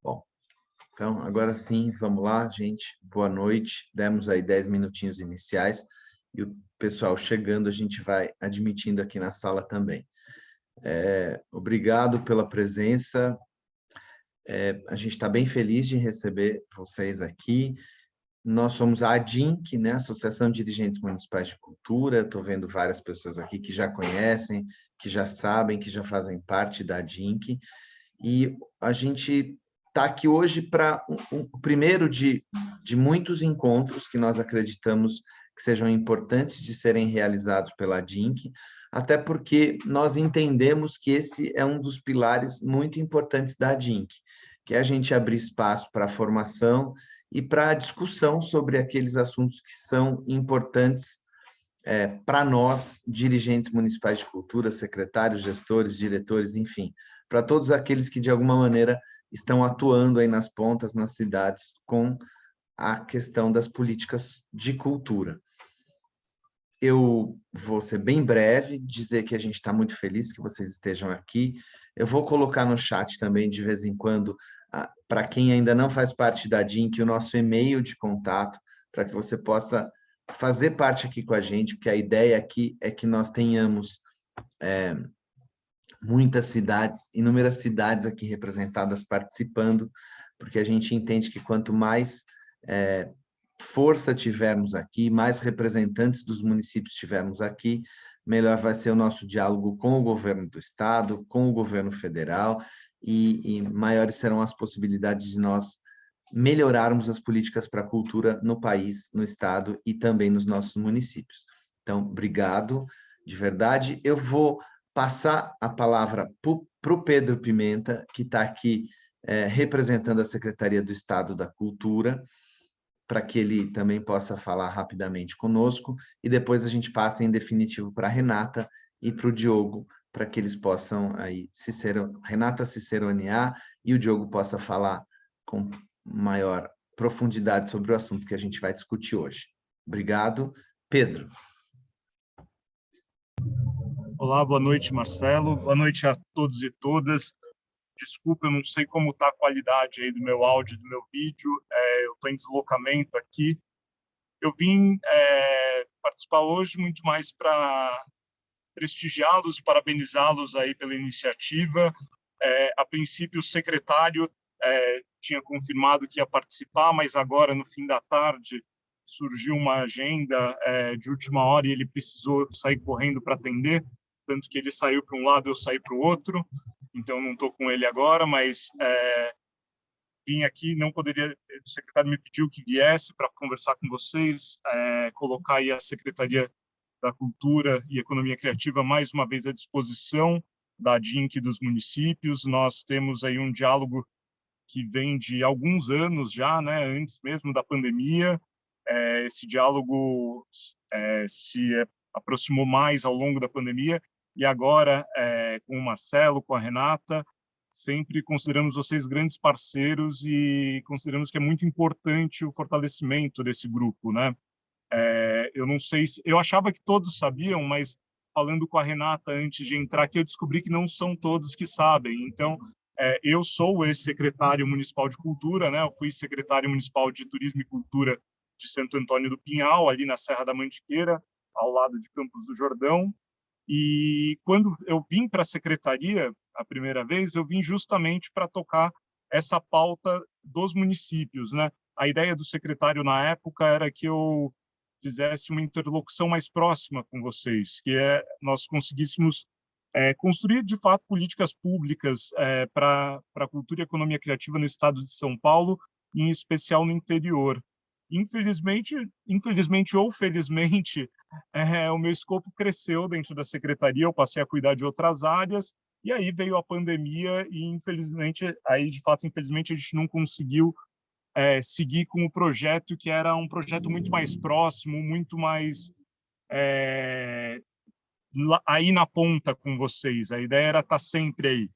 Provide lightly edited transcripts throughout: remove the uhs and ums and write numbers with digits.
Bom, então agora sim, vamos lá, gente. Boa noite. Demos aí 10 minutinhos iniciais e o pessoal chegando, a gente vai admitindo aqui na sala também. Obrigado pela presença. A gente está bem feliz de receber vocês aqui. Nós somos a ADINC, né? Associação de Dirigentes Municipais de Cultura. Estou vendo várias pessoas aqui que já conhecem, que já sabem, que já fazem parte da ADINC. E a gente está aqui hoje para o primeiro de muitos encontros que nós acreditamos que sejam importantes de serem realizados pela DINC, até porque nós entendemos que esse é um dos pilares muito importantes da DINC, que é a gente abrir espaço para a formação e para a discussão sobre aqueles assuntos que são importantes para nós, dirigentes municipais de cultura, secretários, gestores, diretores, enfim, para todos aqueles que, de alguma maneira, estão atuando aí nas pontas, nas cidades, com a questão das políticas de cultura. Eu vou ser bem breve, dizer que a gente está muito feliz que vocês estejam aqui. Eu vou colocar no chat também, de vez em quando, para quem ainda não faz parte da DINC, o nosso e-mail de contato, para que você possa fazer parte aqui com a gente, porque a ideia aqui é que nós tenhamos muitas cidades, inúmeras cidades aqui representadas participando, porque a gente entende que quanto mais força tivermos aqui, mais representantes dos municípios tivermos aqui, melhor vai ser o nosso diálogo com o governo do estado, com o governo federal, e maiores serão as possibilidades de nós melhorarmos as políticas para a cultura no país, no estado e também nos nossos municípios. Então, obrigado, de verdade. Eu vou passar a palavra para o Pedro Pimenta, que está aqui representando a Secretaria do Estado da Cultura, para que ele também possa falar rapidamente conosco, e depois a gente passa em definitivo para a Renata e para o Diogo, para que eles possam aí Renata ciceronear e o Diogo possa falar com maior profundidade sobre o assunto que a gente vai discutir hoje. Obrigado. Pedro. Olá, boa noite, Marcelo. Boa noite a todos e todas. Desculpa, eu não sei como está a qualidade aí do meu áudio, do meu vídeo. Eu estou em deslocamento aqui. Eu vim participar hoje muito mais para prestigiá-los e parabenizá-los aí pela iniciativa. A princípio, o secretário tinha confirmado que ia participar, mas agora, no fim da tarde, surgiu uma agenda de última hora e ele precisou sair correndo para atender, tanto que ele saiu para um lado, eu saí para o outro, então não estou com ele agora, mas vim aqui, não poderia, o secretário me pediu que viesse para conversar com vocês, colocar aí a Secretaria da Cultura e Economia Criativa mais uma vez à disposição da DINC dos municípios. Nós temos aí um diálogo que vem de alguns anos já, né, antes mesmo da pandemia. Esse diálogo se aproximou mais ao longo da pandemia, e agora, com o Marcelo, com a Renata, sempre consideramos vocês grandes parceiros e consideramos que é muito importante o fortalecimento desse grupo, né? Eu não sei se... Eu achava que todos sabiam, mas falando com a Renata antes de entrar aqui, eu descobri que não são todos que sabem. Então, eu sou o ex-secretário municipal de cultura, né? Eu fui secretário municipal de turismo e cultura de Santo Antônio do Pinhal, ali na Serra da Mantiqueira, ao lado de Campos do Jordão. E quando eu vim para a secretaria, a primeira vez, eu vim justamente para tocar essa pauta dos municípios, né? A ideia do secretário na época era que eu fizesse uma interlocução mais próxima com vocês, que nós conseguíssemos construir, de fato, políticas públicas para a cultura e economia criativa no estado de São Paulo, em especial no interior. Infelizmente ou felizmente, o meu escopo cresceu dentro da secretaria, eu passei a cuidar de outras áreas, e aí veio a pandemia e, infelizmente, infelizmente, a gente não conseguiu seguir com o projeto, que era um projeto muito mais próximo, muito mais aí na ponta com vocês. A ideia era estar sempre aí.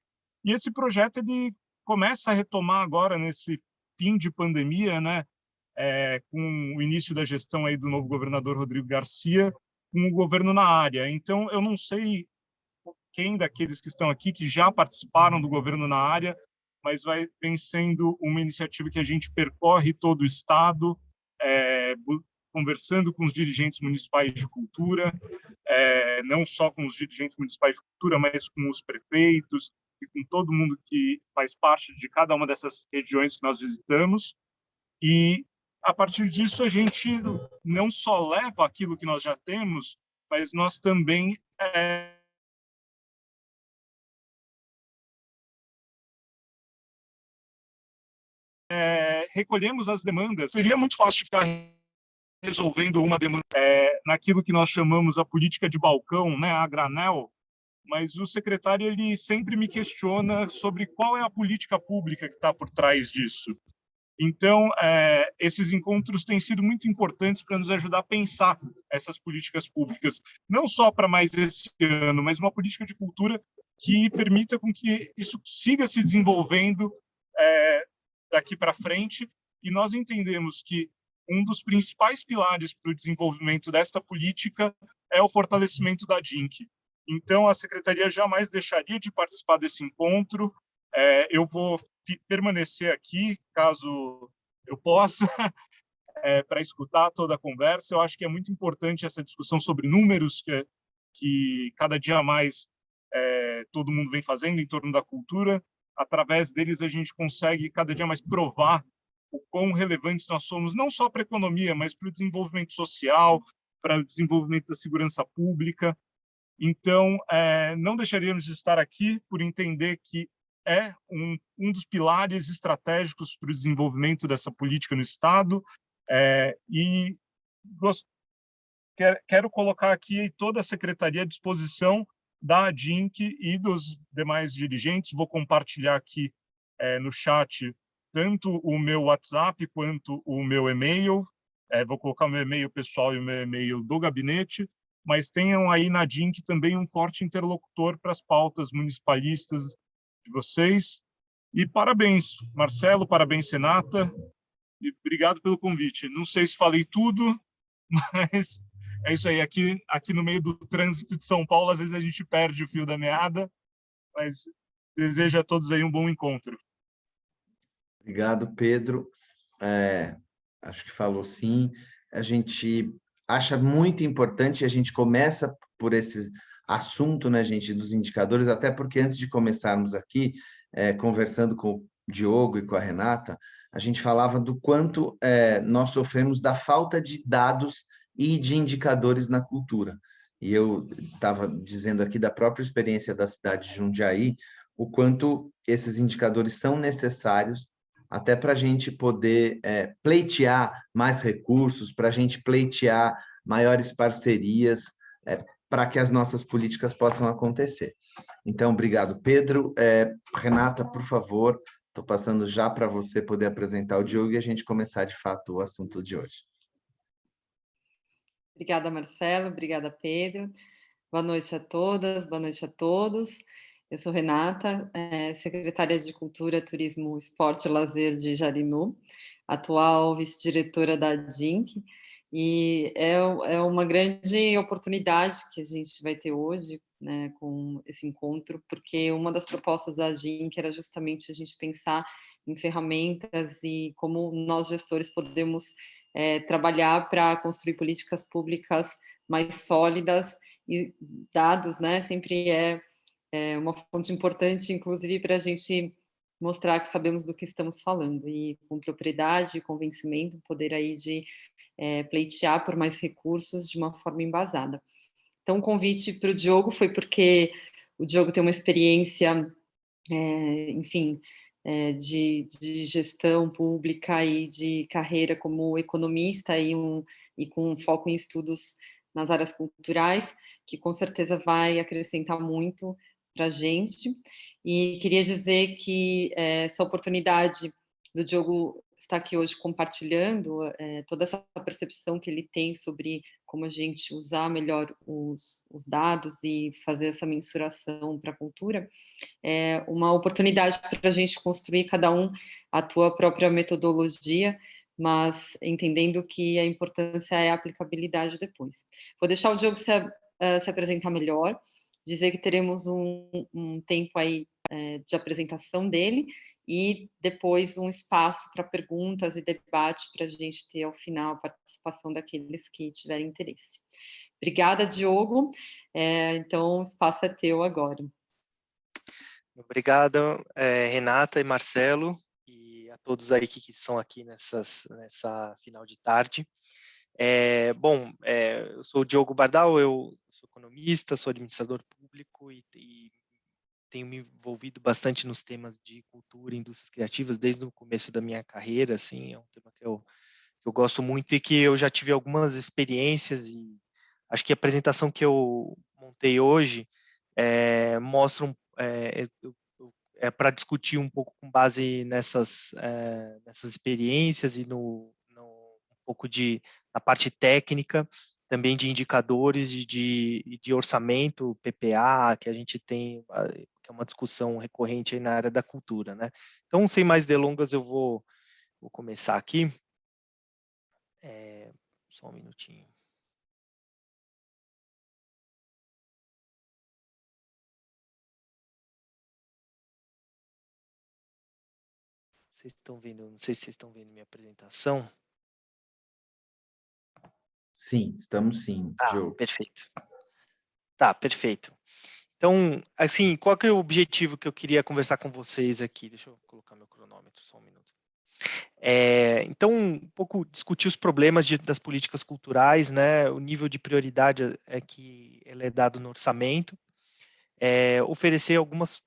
E esse projeto ele começa a retomar agora, nesse fim de pandemia, né? Com o início da gestão aí do novo governador Rodrigo Garcia, com o governo na área. Então, eu não sei quem daqueles que estão aqui, que já participaram do governo na área, mas vem sendo uma iniciativa que a gente percorre todo o Estado, conversando com os dirigentes municipais de cultura, não só com os dirigentes municipais de cultura, mas com os prefeitos e com todo mundo que faz parte de cada uma dessas regiões que nós visitamos. E, a partir disso, a gente não só leva aquilo que nós já temos, mas nós também recolhemos as demandas. Seria muito fácil ficar resolvendo uma demanda naquilo que nós chamamos a política de balcão, né, a granel, mas o secretário ele sempre me questiona sobre qual é a política pública que está por trás disso. Então, esses encontros têm sido muito importantes para nos ajudar a pensar essas políticas públicas, não só para mais esse ano, mas uma política de cultura que permita com que isso siga se desenvolvendo daqui para frente. E nós entendemos que um dos principais pilares para o desenvolvimento desta política é o fortalecimento da DINC. Então, a Secretaria jamais deixaria de participar desse encontro. Eu vou permanecer aqui, caso eu possa, para escutar toda a conversa. Eu acho que é muito importante essa discussão sobre números que cada dia mais todo mundo vem fazendo em torno da cultura. Através deles, a gente consegue cada dia mais provar o quão relevantes nós somos, não só para a economia, mas para o desenvolvimento social, para o desenvolvimento da segurança pública. Então, não deixaríamos de estar aqui por entender que é um dos pilares estratégicos para o desenvolvimento dessa política no Estado. E quero colocar aqui toda a secretaria à disposição da DINC e dos demais dirigentes. Vou compartilhar aqui no chat tanto o meu WhatsApp quanto o meu e-mail. Vou colocar o meu e-mail pessoal e o meu e-mail do gabinete, mas tenham aí na DINC também um forte interlocutor para as pautas municipalistas de vocês. E parabéns, Marcelo, parabéns, Renata, e obrigado pelo convite. Não sei se falei tudo, mas é isso aí. Aqui no meio do trânsito de São Paulo, às vezes a gente perde o fio da meada, mas desejo a todos aí um bom encontro. Obrigado, Pedro. Acho que falou sim. A gente acha muito importante, a gente começa por esse assunto, né, gente, dos indicadores, até porque antes de começarmos aqui, conversando com o Diogo e com a Renata, a gente falava do quanto nós sofremos da falta de dados e de indicadores na cultura. E eu estava dizendo aqui da própria experiência da cidade de Jundiaí, o quanto esses indicadores são necessários até para a gente poder pleitear mais recursos, para a gente pleitear maiores parcerias, para que as nossas políticas possam acontecer. Então, obrigado, Pedro. Renata, por favor, estou passando já para você poder apresentar o Diogo e a gente começar, de fato, o assunto de hoje. Obrigada, Marcelo. Obrigada, Pedro. Boa noite a todas, boa noite a todos. Eu sou Renata, secretária de Cultura, Turismo, Esporte e Lazer de Jarinu, atual vice-diretora da DINC, e é uma grande oportunidade que a gente vai ter hoje, né, com esse encontro, porque uma das propostas da DINC era justamente a gente pensar em ferramentas e como nós, gestores, podemos trabalhar para construir políticas públicas mais sólidas, e dados, né, sempre é uma fonte importante, inclusive, para a gente mostrar que sabemos do que estamos falando, e com propriedade, convencimento, poder aí de pleitear por mais recursos de uma forma embasada. Então, o convite para o Diogo foi porque o Diogo tem uma experiência, enfim, de gestão pública e de carreira como economista e com foco em estudos nas áreas culturais, que com certeza vai acrescentar muito para a gente. E queria dizer que essa oportunidade do Diogo estar aqui hoje compartilhando toda essa percepção que ele tem sobre como a gente usar melhor os dados e fazer essa mensuração para a cultura, é uma oportunidade para a gente construir cada um a tua própria metodologia, mas entendendo que a importância é a aplicabilidade depois. Vou deixar o Diogo se apresentar melhor, dizer que teremos um tempo aí de apresentação dele, e depois um espaço para perguntas e debate para a gente ter, ao final, a participação daqueles que tiverem interesse. Obrigada, Diogo. Então, o espaço é teu agora. Obrigado, Renata e Marcelo, e a todos aí que estão aqui nessa final de tarde. Eu sou o Diogo Bardal, eu sou economista, sou administrador público e tenho me envolvido bastante nos temas de cultura e indústrias criativas desde o começo da minha carreira, assim, é um tema que eu gosto muito e que eu já tive algumas experiências, e acho que a apresentação que eu montei hoje mostra para discutir um pouco com base nessas experiências e um pouco na parte técnica, também de indicadores e de orçamento, PPA, que a gente tem, que é uma discussão recorrente aí na área da cultura, né? Então, sem mais delongas, eu vou começar aqui. Só um minutinho. Vocês estão vendo? Não sei se vocês estão vendo minha apresentação. Sim, estamos sim, Diogo. Perfeito. Tá, perfeito. Então, assim, qual que é o objetivo que eu queria conversar com vocês aqui? Deixa eu colocar meu cronômetro, só um minuto. Então, um pouco discutir os problemas das políticas culturais, né? O nível de prioridade que ele é dado no orçamento, oferecer algumas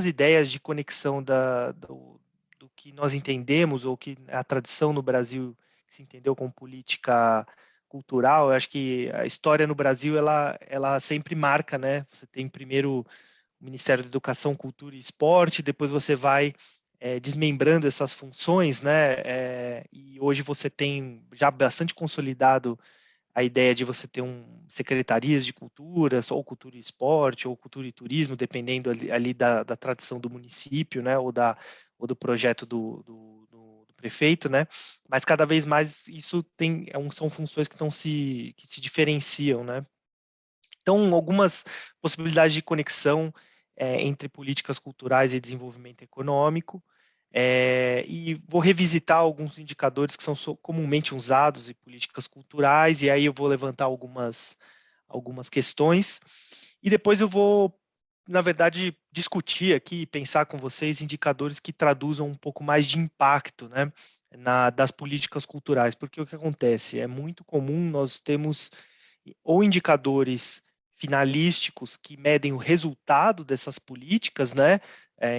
ideias de conexão do que nós entendemos, ou que a tradição no Brasil se entendeu como política cultural. Eu acho que a história no Brasil, ela sempre marca, né? Você tem primeiro o Ministério da Educação, Cultura e Esporte, depois você vai desmembrando essas funções, né? E hoje você tem já bastante consolidado a ideia de você ter secretarias de culturas, ou cultura e esporte, ou cultura e turismo, dependendo ali da tradição do município, né? Ou do projeto do prefeito, né? Mas cada vez mais isso são funções que se diferenciam, né? Então, algumas possibilidades de conexão entre políticas culturais e desenvolvimento econômico. E vou revisitar alguns indicadores que são comumente usados em políticas culturais, e aí eu vou levantar algumas questões. E depois eu vou, na verdade, discutir aqui, pensar com vocês indicadores que traduzam um pouco mais de impacto, né, das políticas culturais. Porque o que acontece? É muito comum nós temos ou indicadores finalísticos que medem o resultado dessas políticas, né?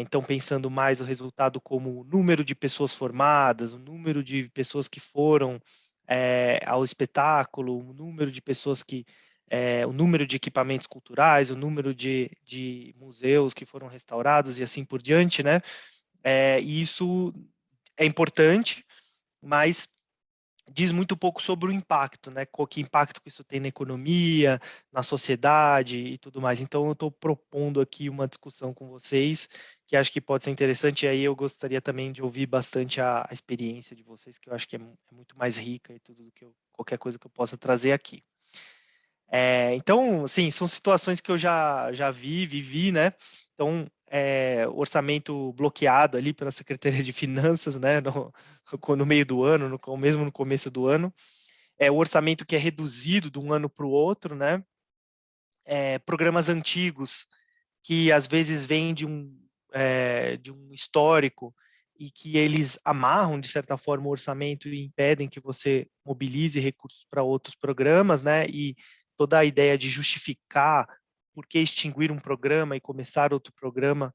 Então, pensando mais o resultado como o número de pessoas formadas, o número de pessoas que foram ao espetáculo, o número de pessoas o número de equipamentos culturais, o número de museus que foram restaurados e assim por diante, né? E isso é importante, mas diz muito pouco sobre o impacto, né? Que impacto que isso tem na economia, na sociedade e tudo mais. Então, eu estou propondo aqui uma discussão com vocês, que acho que pode ser interessante, e aí eu gostaria também de ouvir bastante a experiência de vocês, que eu acho que é muito mais rica e tudo do que qualquer coisa que eu possa trazer aqui. Então, assim, são situações que eu já vivi, né? Então, orçamento bloqueado ali pela Secretaria de Finanças, né? No meio do ano, mesmo no começo do ano. O orçamento que é reduzido de um ano para o outro, né? Programas antigos que às vezes vêm de um histórico e que eles amarram, de certa forma, o orçamento e impedem que você mobilize recursos para outros programas, né? E toda a ideia de justificar por que extinguir um programa e começar outro programa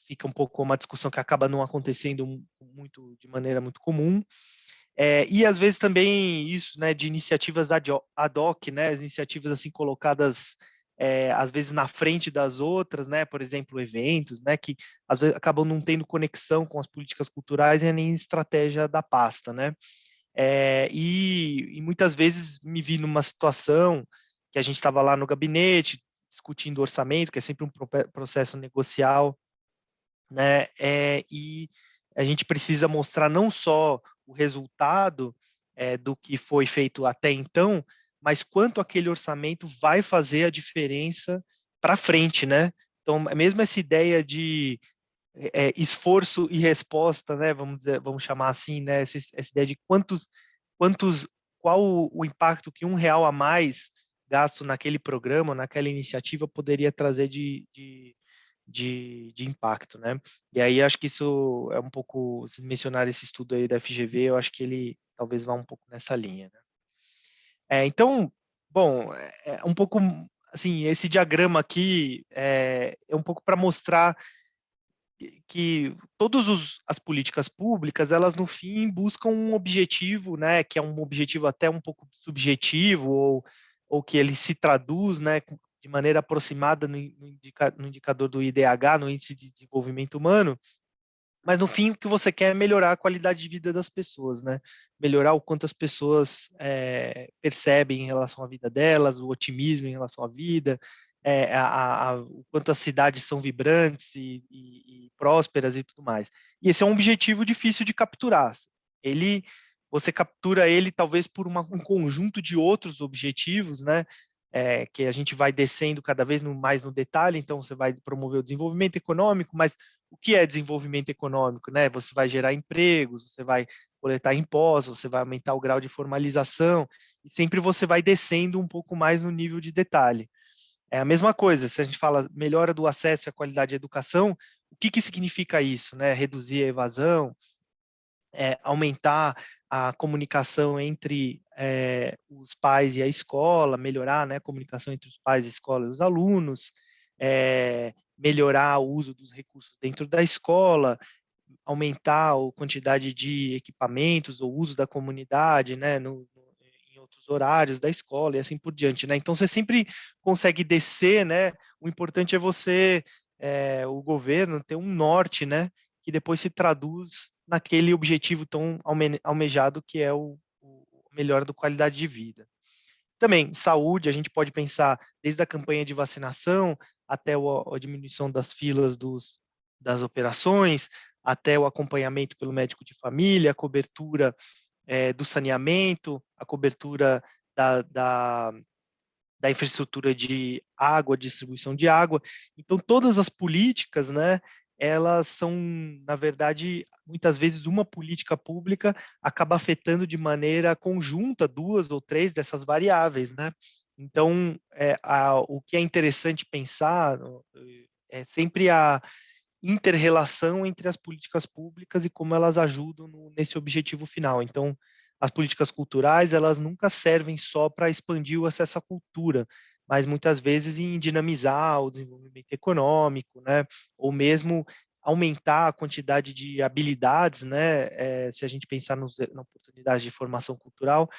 fica um pouco uma discussão que acaba não acontecendo de maneira muito comum. E às vezes também isso, né, de iniciativas ad hoc, né, as iniciativas assim colocadas às vezes na frente das outras, né, por exemplo, eventos, né, que às vezes acabam não tendo conexão com as políticas culturais e nem estratégia da pasta, né. E muitas vezes me vi numa situação que a gente estava lá no gabinete discutindo orçamento, que é sempre um processo negocial, né, e a gente precisa mostrar não só o resultado do que foi feito até então, mas quanto aquele orçamento vai fazer a diferença para frente, né? Então, mesmo essa ideia de esforço e resposta, né? Vamos chamar assim, né? Essa ideia de qual o impacto que R$ 1 a mais gasto naquele programa, naquela iniciativa poderia trazer de impacto, né? E aí acho que isso é um pouco, se mencionar esse estudo aí da FGV, eu acho que ele talvez vá um pouco nessa linha, né? Então, bom, um pouco assim, esse diagrama aqui é um pouco para mostrar que todas as políticas públicas, elas no fim buscam um objetivo, né, que é um objetivo até um pouco subjetivo, ou que ele se traduz, né, de maneira aproximada no indicador do IDH, no Índice de Desenvolvimento Humano, mas no fim o que você quer é melhorar a qualidade de vida das pessoas, né? Melhorar o quanto as pessoas percebem em relação à vida delas, o otimismo em relação à vida, o quanto as cidades são vibrantes e prósperas e tudo mais. E esse é um objetivo difícil de capturar. Você captura ele talvez por um conjunto de outros objetivos, né? Que a gente vai descendo cada vez mais no detalhe, então você vai promover o desenvolvimento econômico, mas o que é desenvolvimento econômico, né? Você vai gerar empregos, você vai coletar impostos, você vai aumentar o grau de formalização, e sempre você vai descendo um pouco mais no nível de detalhe. É a mesma coisa, se a gente fala melhora do acesso e a qualidade da educação, o que significa isso, né? Reduzir a evasão, aumentar a comunicação entre os pais e a escola, melhorar, né, a comunicação entre os pais, a escola e os alunos, melhorar o uso dos recursos dentro da escola, aumentar a quantidade de equipamentos ou uso da comunidade, né, em outros horários da escola e assim por diante, né? Então você sempre consegue descer, né? O importante é você, o governo ter um norte, né? Que depois se traduz naquele objetivo tão almejado que é o melhor da qualidade de vida. Também, saúde, a gente pode pensar desde a campanha de vacinação até a diminuição das filas das operações, até o acompanhamento pelo médico de família, a cobertura do saneamento, a cobertura da infraestrutura de água, distribuição de água. Então, todas as políticas, né, elas são, na verdade, muitas vezes uma política pública acaba afetando de maneira conjunta 2 ou 3 dessas variáveis, né? Então, o que é interessante pensar é sempre a inter-relação entre as políticas públicas e como elas ajudam nesse objetivo final. Então, as políticas culturais, elas nunca servem só para expandir o acesso à cultura, mas muitas vezes em dinamizar o desenvolvimento econômico, né? Ou mesmo aumentar a quantidade de habilidades, né? Se a gente pensar na oportunidade de formação cultural,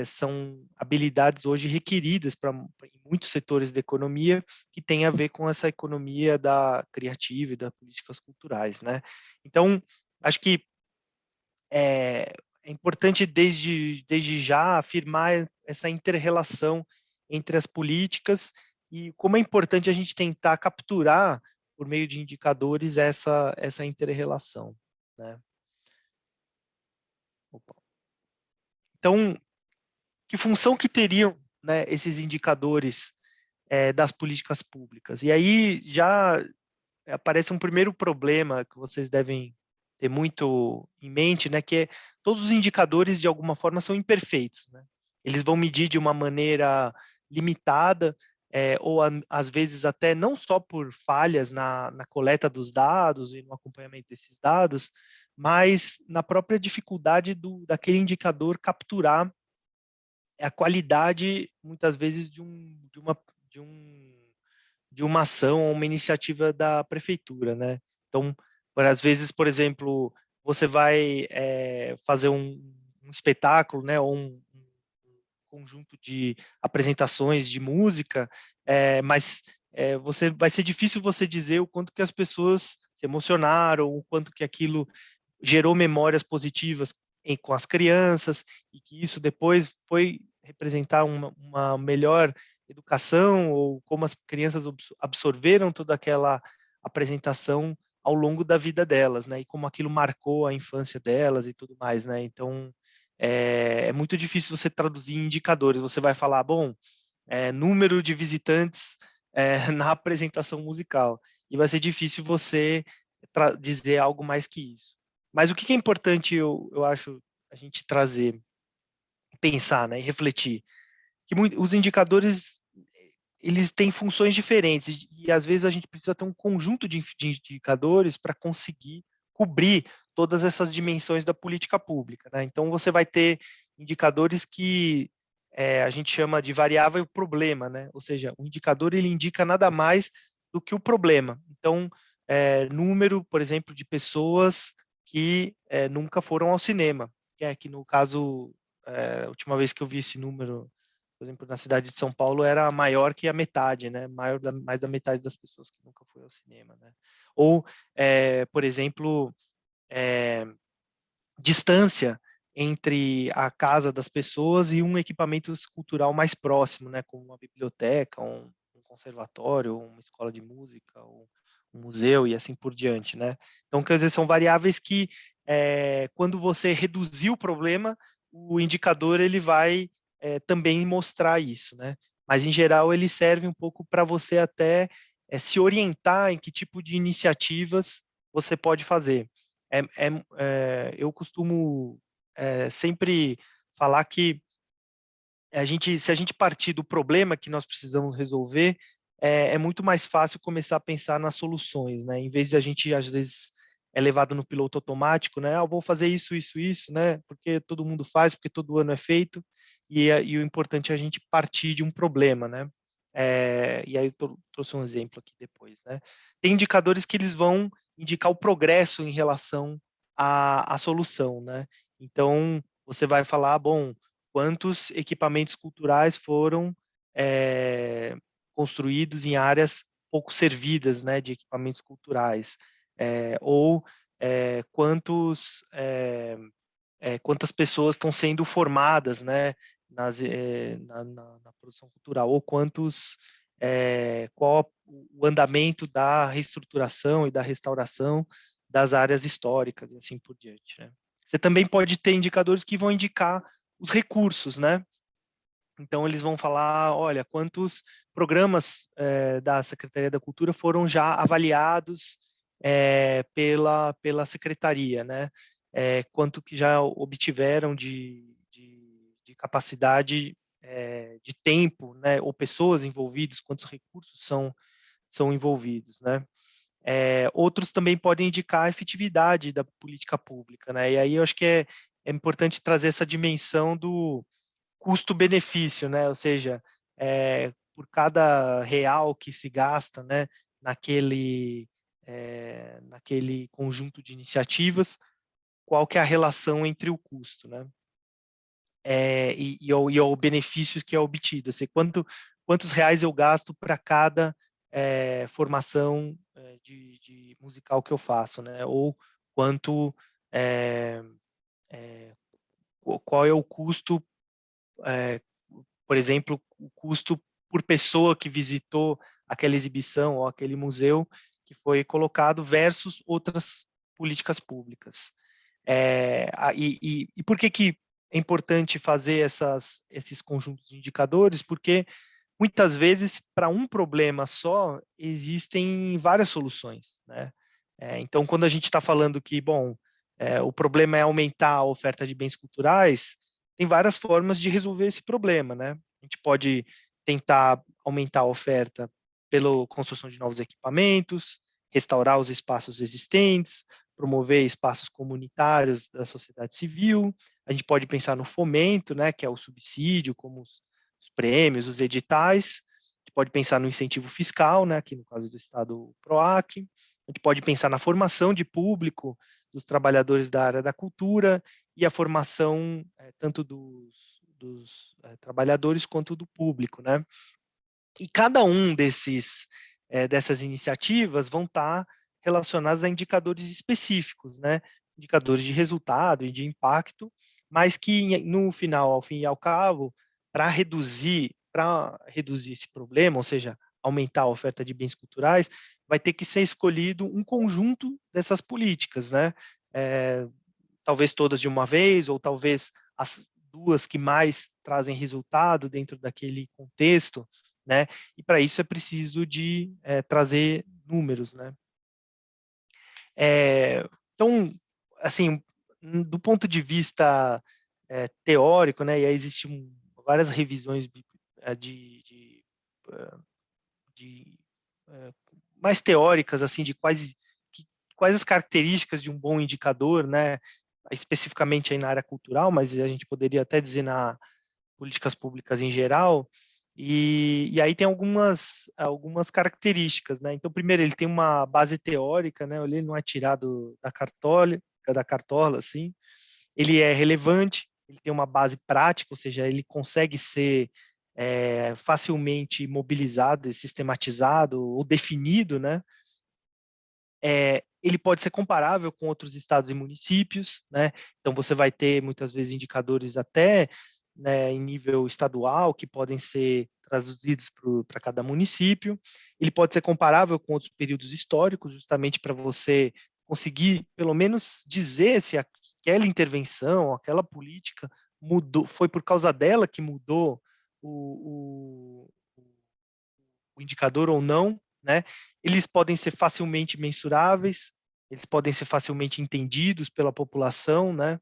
são habilidades hoje requeridas em muitos setores da economia que tem a ver com essa economia da criativa e das políticas culturais, né? Então, acho que é importante desde já afirmar essa inter-relação entre as políticas e como é importante a gente tentar capturar por meio de indicadores essa inter-relação, né? Opa. Então, que função que teriam, né, esses indicadores das políticas públicas? E aí já aparece um primeiro problema que vocês devem ter muito em mente, né, que é todos os indicadores de alguma forma são imperfeitos, né? Eles vão medir de uma maneira limitada, ou às vezes até não só por falhas na coleta dos dados e no acompanhamento desses dados, mas na própria dificuldade daquele indicador capturar a qualidade, muitas vezes, de uma ação, uma iniciativa da prefeitura, né? Então, às vezes, por exemplo, você vai fazer um espetáculo, né, ou um conjunto de apresentações de música, mas vai ser difícil você dizer o quanto que as pessoas se emocionaram, o quanto que aquilo gerou memórias positivas com as crianças, e que isso depois foi representar uma melhor educação, ou como as crianças absorveram toda aquela apresentação ao longo da vida delas, né? E como aquilo marcou a infância delas e tudo mais, né? Então, é muito difícil você traduzir em indicadores. Você vai falar, bom, número de visitantes na apresentação musical, e vai ser difícil você dizer algo mais que isso. Mas o que é importante, eu acho, a gente trazer, pensar, né, e refletir, que os indicadores, eles têm funções diferentes e às vezes a gente precisa ter um conjunto de indicadores para conseguir cobrir todas essas dimensões da política pública, né? Então, você vai ter indicadores que a gente chama de variável problema, né? Ou seja, o indicador ele indica nada mais do que o problema. Então, número, por exemplo, de pessoas que nunca foram ao cinema, que no caso, a última vez que eu vi esse número, por exemplo, na cidade de São Paulo, era maior que a metade, né? Mais da metade das pessoas que nunca foi ao cinema, né? Ou, por exemplo, distância entre a casa das pessoas e um equipamento cultural mais próximo, né? Como uma biblioteca, um conservatório, uma escola de música, ou um museu e assim por diante, né? Então, quer dizer, são variáveis que, quando você reduzir o problema, o indicador ele vai também mostrar isso, né? Mas, em geral, ele serve um pouco para você até se orientar em que tipo de iniciativas você pode fazer. Eu costumo sempre falar que se a gente partir do problema que nós precisamos resolver, é muito mais fácil começar a pensar nas soluções, né? Em vez de a gente, às vezes, é levado no piloto automático, né? Eu vou fazer isso, isso, isso, né? Porque todo mundo faz, porque todo ano é feito, e o importante é a gente partir de um problema, né? E aí eu trouxe um exemplo aqui depois, né? Tem indicadores que eles vão indicar o progresso em relação à solução, né? Então, você vai falar, bom, quantos equipamentos culturais foram construídos em áreas pouco servidas, né, de equipamentos culturais, ou quantas pessoas estão sendo formadas, né, na produção cultural, ou qual o andamento da reestruturação e da restauração das áreas históricas e assim por diante, né? Você também pode ter indicadores que vão indicar os recursos, né? Então, eles vão falar, olha, quantos programas da Secretaria da Cultura foram já avaliados pela Secretaria, né? Quanto que já obtiveram de capacidade de tempo, né? Ou pessoas envolvidas, quantos recursos são envolvidos, né? Outros também podem indicar a efetividade da política pública, né? E aí eu acho que é importante trazer essa dimensão do custo-benefício, né? Ou seja, por cada real que se gasta, né, naquele conjunto de iniciativas, qual que é a relação entre o custo, né? E o benefício que é obtido. Assim, quantos reais eu gasto para cada formação de musical que eu faço, né? Ou quanto, qual é o custo, por exemplo, o custo por pessoa que visitou aquela exibição ou aquele museu que foi colocado versus outras políticas públicas. E por que é importante fazer esses conjuntos de indicadores? Porque muitas vezes, para um problema só, existem várias soluções, né? Então, quando a gente está falando que, bom, o problema é aumentar a oferta de bens culturais, tem várias formas de resolver esse problema, né? A gente pode tentar aumentar a oferta pela construção de novos equipamentos, restaurar os espaços existentes, promover espaços comunitários da sociedade civil. A gente pode pensar no fomento, né, que é o subsídio, como os prêmios, os editais. A gente pode pensar no incentivo fiscal, né, aqui no caso do Estado, o PROAC. A gente pode pensar na formação de público dos trabalhadores da área da cultura e a formação tanto dos trabalhadores quanto do público, né? E cada um dessas iniciativas vão estar relacionadas a indicadores específicos, né? Indicadores de resultado e de impacto, mas que no final, ao fim e ao cabo, para reduzir esse problema, ou seja, aumentar a oferta de bens culturais, vai ter que ser escolhido um conjunto dessas políticas, né? Talvez todas de uma vez, ou talvez as duas que mais trazem resultado dentro daquele contexto, né? E para isso é preciso de trazer números, né? Então, assim, do ponto de vista teórico, né, e aí existem várias revisões mais teóricas, assim, de quais as características de um bom indicador, né, especificamente aí na área cultural, mas a gente poderia até dizer na políticas públicas em geral, e aí tem algumas características, né? Então, primeiro, ele tem uma base teórica, né? Ele não é tirado da cartola, assim. Ele é relevante, ele tem uma base prática, ou seja, ele consegue ser facilmente mobilizado, sistematizado ou definido, né? Ele pode ser comparável com outros estados e municípios, né? Então, você vai ter, muitas vezes, indicadores até, né, em nível estadual, que podem ser traduzidos para cada município. Ele pode ser comparável com outros períodos históricos, justamente para você conseguir, pelo menos, dizer se aquela intervenção, aquela política mudou, foi por causa dela que mudou o indicador ou não, né? Eles podem ser facilmente mensuráveis, eles podem ser facilmente entendidos pela população, né?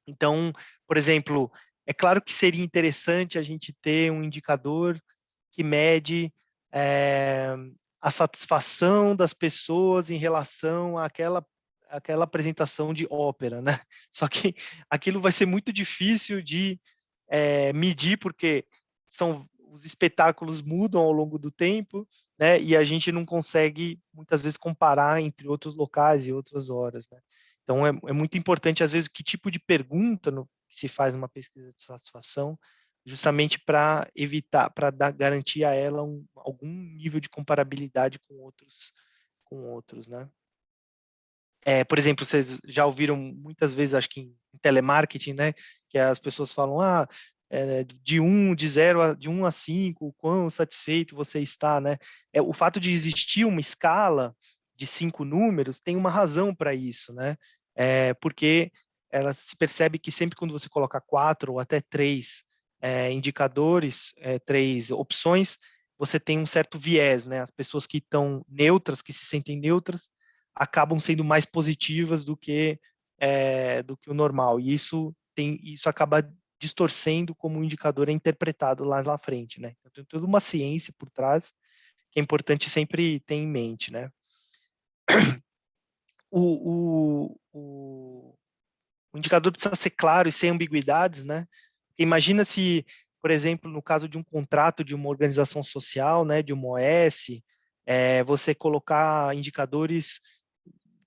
Então, por exemplo, é claro que seria interessante a gente ter um indicador que mede a satisfação das pessoas em relação àquela apresentação de ópera, né? Só que aquilo vai ser muito difícil de medir, porque os espetáculos mudam ao longo do tempo, né? E a gente não consegue, muitas vezes, comparar entre outros locais e outras horas, né? Então, é muito importante, às vezes, que tipo de pergunta que se faz numa pesquisa de satisfação, justamente para evitar, para garantir a ela algum nível de comparabilidade com outros, né? Por exemplo, vocês já ouviram muitas vezes, acho que em telemarketing, né, que as pessoas falam, de 1 a 5, o quão satisfeito você está, né? O fato de existir uma escala de 5 números tem uma razão para isso, né? Porque ela se percebe que sempre quando você coloca 4 ou até 3 indicadores, 3 opções, você tem um certo viés, né? As pessoas que estão neutras, que se sentem neutras, acabam sendo mais positivas do que o normal. E isso acaba distorcendo como o indicador é interpretado lá na frente, né? Então, tem toda uma ciência por trás que é importante sempre ter em mente, né? O indicador precisa ser claro e sem ambiguidades, né? Imagina se, por exemplo, no caso de um contrato de uma organização social, né, de uma OS, você colocar indicadores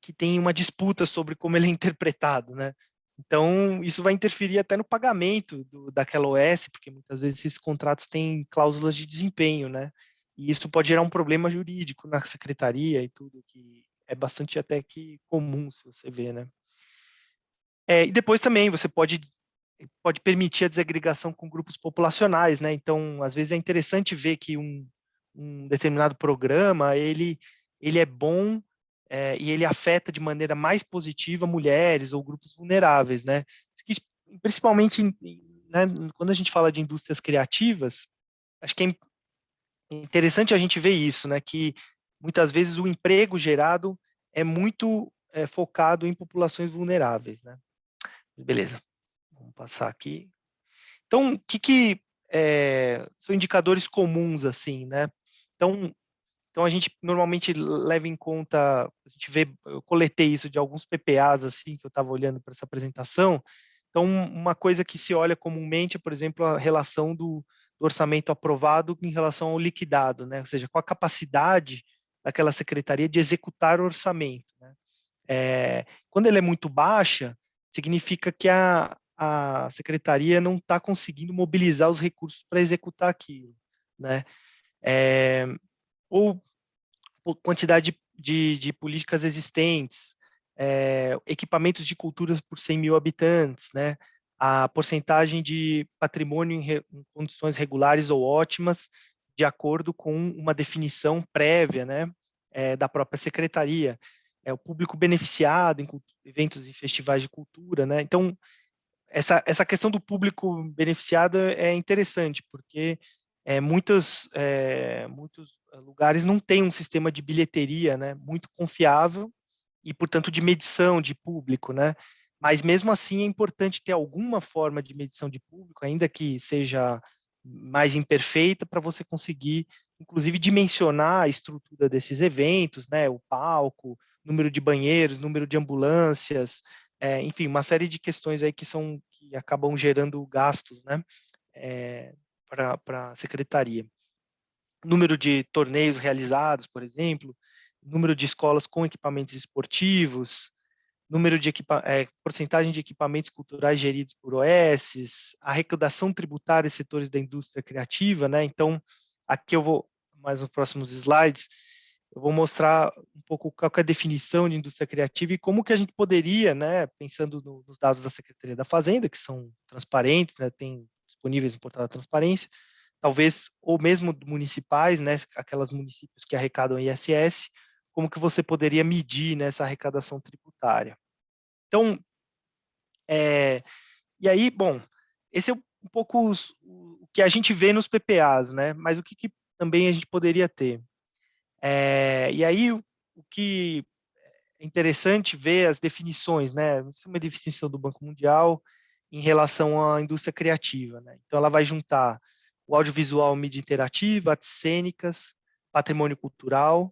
que tem uma disputa sobre como ele é interpretado, né? Então, isso vai interferir até no pagamento daquela OS, porque muitas vezes esses contratos têm cláusulas de desempenho, né? E isso pode gerar um problema jurídico na secretaria e tudo, que é bastante até que comum, se você vê, né? E depois também você pode permitir a desagregação com grupos populacionais, né? Então, às vezes é interessante ver que um determinado programa, ele é bom e ele afeta de maneira mais positiva mulheres ou grupos vulneráveis, né? Principalmente, né, quando a gente fala de indústrias criativas, acho que é interessante a gente ver isso, né? Que muitas vezes o emprego gerado é muito focado em populações vulneráveis, né? Beleza, vamos passar aqui. Então, o que são indicadores comuns, assim, né? Então, a gente normalmente leva em conta, a gente vê, eu coletei isso de alguns PPAs, assim, que eu estava olhando para essa apresentação. Então, uma coisa que se olha comumente é, por exemplo, a relação do orçamento aprovado em relação ao liquidado, né? Ou seja, com a capacidade daquela secretaria de executar o orçamento, né? Quando ele é muito baixa, significa que a secretaria não está conseguindo mobilizar os recursos para executar aquilo, né? Ou quantidade de políticas existentes, equipamentos de cultura por 100 mil habitantes, né? A porcentagem de patrimônio em condições regulares ou ótimas, de acordo com uma definição prévia, né, da própria secretaria. O público beneficiado em eventos e festivais de cultura, né? Então, essa questão do público beneficiado é interessante, porque muitos lugares não têm um sistema de bilheteria, né, muito confiável, e, portanto, de medição de público, né? Mas, mesmo assim, é importante ter alguma forma de medição de público, ainda que seja mais imperfeita, para você conseguir, inclusive, dimensionar a estrutura desses eventos, né? O palco, número de banheiros, número de ambulâncias, enfim, uma série de questões aí que acabam gerando gastos, né? Para a secretaria. Número de torneios realizados, por exemplo, número de escolas com equipamentos esportivos, número de porcentagem de equipamentos culturais geridos por OS, arrecadação tributária e setores da indústria criativa, né? Então, aqui eu vou, mais nos próximos slides, eu vou mostrar um pouco qual é a definição de indústria criativa e como que a gente poderia, né, pensando nos dados da Secretaria da Fazenda, que são transparentes, né, tem disponíveis no portal da transparência, talvez, ou mesmo municipais, né, aquelas municípios que arrecadam ISS, como que você poderia medir nessa arrecadação tributária. Então, e aí, bom, esse é um pouco o que a gente vê nos PPAs, né, mas o que também a gente poderia ter? E aí, o que é interessante ver as definições, né, isso é uma definição do Banco Mundial em relação à indústria criativa, né, então ela vai juntar o audiovisual, mídia interativa, artes cênicas, patrimônio cultural,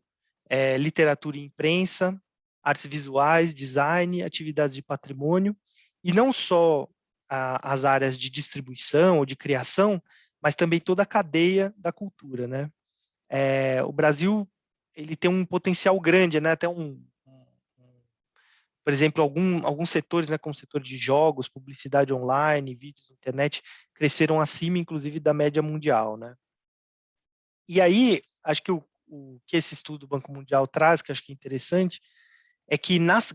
literatura e imprensa, artes visuais, design, atividades de patrimônio, e não só as áreas de distribuição ou de criação, mas também toda a cadeia da cultura, né? O Brasil, ele tem um potencial grande, né? Até por exemplo, alguns setores, né, como o setor de jogos, publicidade online, vídeos, internet, cresceram acima, inclusive, da média mundial, né? E aí, acho que o que esse estudo do Banco Mundial traz, que acho que é interessante, é que nas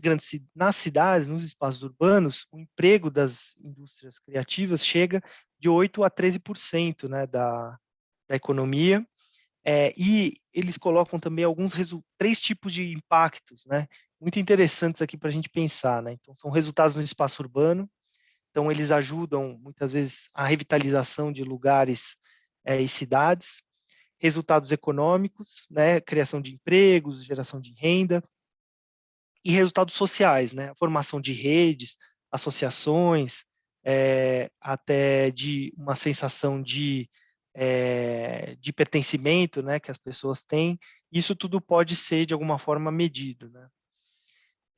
cidades, nos espaços urbanos, o emprego das indústrias criativas chega de 8% a 13%, né, da economia, e eles colocam também três tipos de impactos, né, muito interessantes aqui para a gente pensar, né? Então, são resultados no espaço urbano, então eles ajudam, muitas vezes, a revitalização de lugares e cidades, resultados econômicos, né, criação de empregos, geração de renda, e resultados sociais, né, a formação de redes, associações, até de uma sensação de pertencimento, né, que as pessoas têm. Isso tudo pode ser, de alguma forma, medido, né.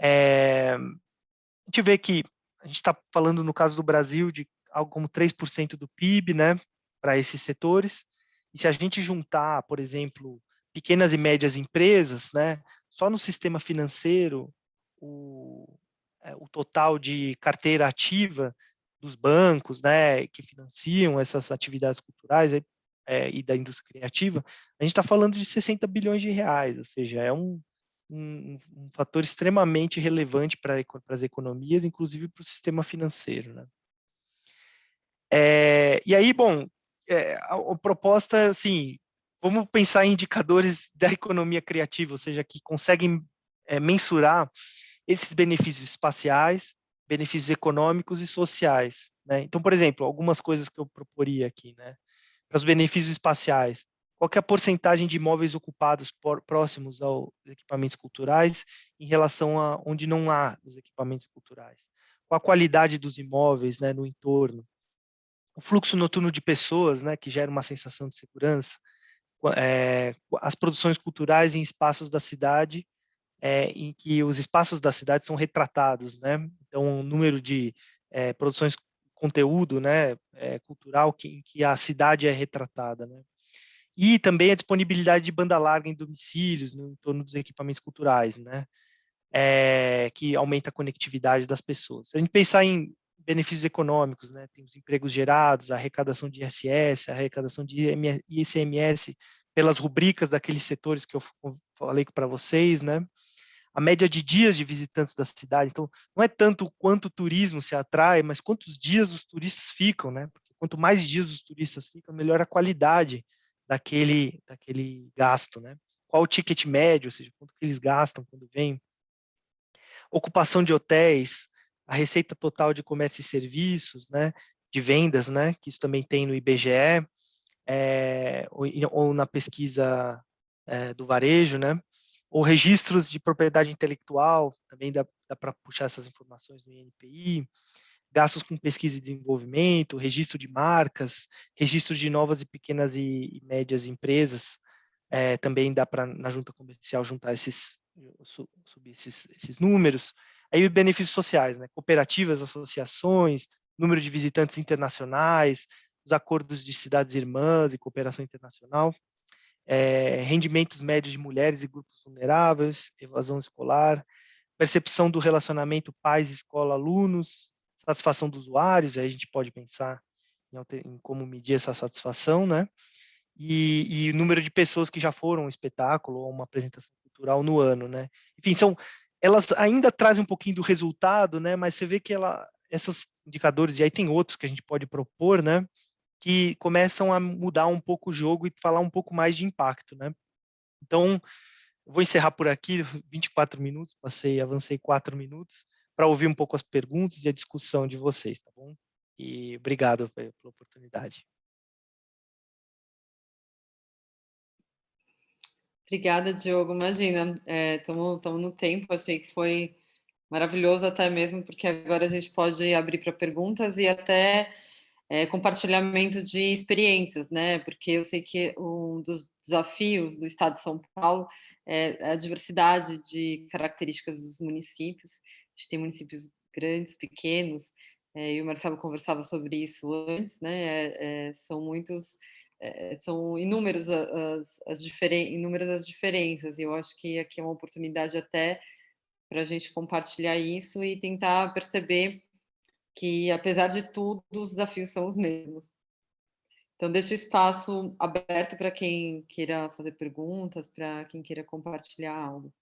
A gente vê que a gente está falando, no caso do Brasil, de algo como 3% do PIB, né, para esses setores, e se a gente juntar, por exemplo, pequenas e médias empresas, né, só no sistema financeiro, o total de carteira ativa dos bancos, né, que financiam essas atividades culturais e da indústria criativa, a gente está falando de 60 bilhões de reais, ou seja, é um fator extremamente relevante para as economias, inclusive para o sistema financeiro, né? E aí, bom, a proposta, assim, vamos pensar em indicadores da economia criativa, ou seja, que conseguem mensurar esses benefícios espaciais, benefícios econômicos e sociais, né? Então, por exemplo, algumas coisas que eu proporia aqui, né? Para os benefícios espaciais, qual que é a porcentagem de imóveis ocupados próximos aos equipamentos culturais em relação a onde não há os equipamentos culturais? Qual a qualidade dos imóveis, né, no entorno? O fluxo noturno de pessoas, né, que gera uma sensação de segurança? As produções culturais em espaços da cidade, em que os espaços da cidade são retratados, né? Então, o número de produções conteúdo, né, cultural em que a cidade é retratada, né? E também a disponibilidade de banda larga em domicílios, no entorno dos equipamentos culturais, né? Que aumenta a conectividade das pessoas. Se a gente pensar em benefícios econômicos, né? Tem os empregos gerados, a arrecadação de ISS, a arrecadação de ICMS pelas rubricas daqueles setores que eu falei para vocês, né? A média de dias de visitantes da cidade. Então, não é tanto quanto o turismo se atrai, mas quantos dias os turistas ficam, né? Porque quanto mais dias os turistas ficam, melhor a qualidade daquele gasto, né? Qual o ticket médio, ou seja, quanto que eles gastam quando vêm. Ocupação de hotéis, a receita total de comércio e serviços, né? De vendas, né? Que isso também tem no IBGE, ou na pesquisa do varejo, né? ou registros de propriedade intelectual, também dá para puxar essas informações no INPI, gastos com pesquisa e desenvolvimento, registro de marcas, registro de novas e pequenas e médias empresas, também dá para, na junta comercial, juntar subir esses números. Aí os benefícios sociais, né? Cooperativas, associações, número de visitantes internacionais, os acordos de cidades irmãs e cooperação internacional, rendimentos médios de mulheres e grupos vulneráveis, evasão escolar, percepção do relacionamento pais, escola, alunos, satisfação dos usuários, aí a gente pode pensar em como medir essa satisfação, né? E o número de pessoas que já foram a um espetáculo ou uma apresentação cultural no ano, né? Enfim, elas ainda trazem um pouquinho do resultado, né? Mas você vê que esses indicadores, e aí tem outros que a gente pode propor, né? Que começam a mudar um pouco o jogo e falar um pouco mais de impacto, né? Então, eu vou encerrar por aqui, 24 minutos, avancei 4 minutos, para ouvir um pouco as perguntas e a discussão de vocês, tá bom? E obrigado pela oportunidade. Obrigada, Diogo. Imagina, estamos no tempo, achei que foi maravilhoso até mesmo, porque agora a gente pode abrir para perguntas e até compartilhamento de experiências, né? Porque eu sei que um dos desafios do Estado de São Paulo é a diversidade de características dos municípios. A gente tem municípios grandes, pequenos, e o Marcelo conversava sobre isso antes, né? São inúmeras inúmeras as diferenças, e eu acho que aqui é uma oportunidade até para a gente compartilhar isso e tentar perceber que, apesar de tudo, os desafios são os mesmos. Então, deixo o espaço aberto para quem queira fazer perguntas, para quem queira compartilhar algo.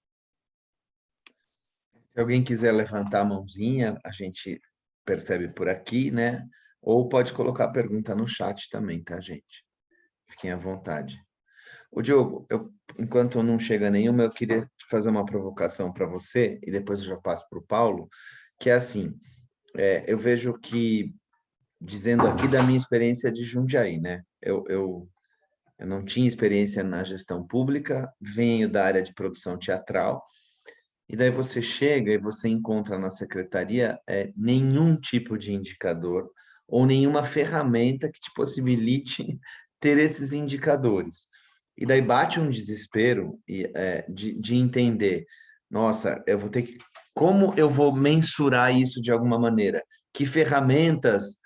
Se alguém quiser levantar a mãozinha, a gente percebe por aqui, né? Ou pode colocar a pergunta no chat também, tá, gente? Fiquem à vontade. O Diogo, enquanto não chega nenhuma, eu queria fazer uma provocação para você, e depois eu já passo para o Paulo, que é assim, eu vejo que, dizendo aqui da minha experiência de Jundiaí, né? Eu não tinha experiência na gestão pública, venho da área de produção teatral, e daí você chega e você encontra na secretaria nenhum tipo de indicador ou nenhuma ferramenta que te possibilite ter esses indicadores. E daí bate um desespero de entender, nossa, eu vou ter que... Como eu vou mensurar isso de alguma maneira? Que ferramentas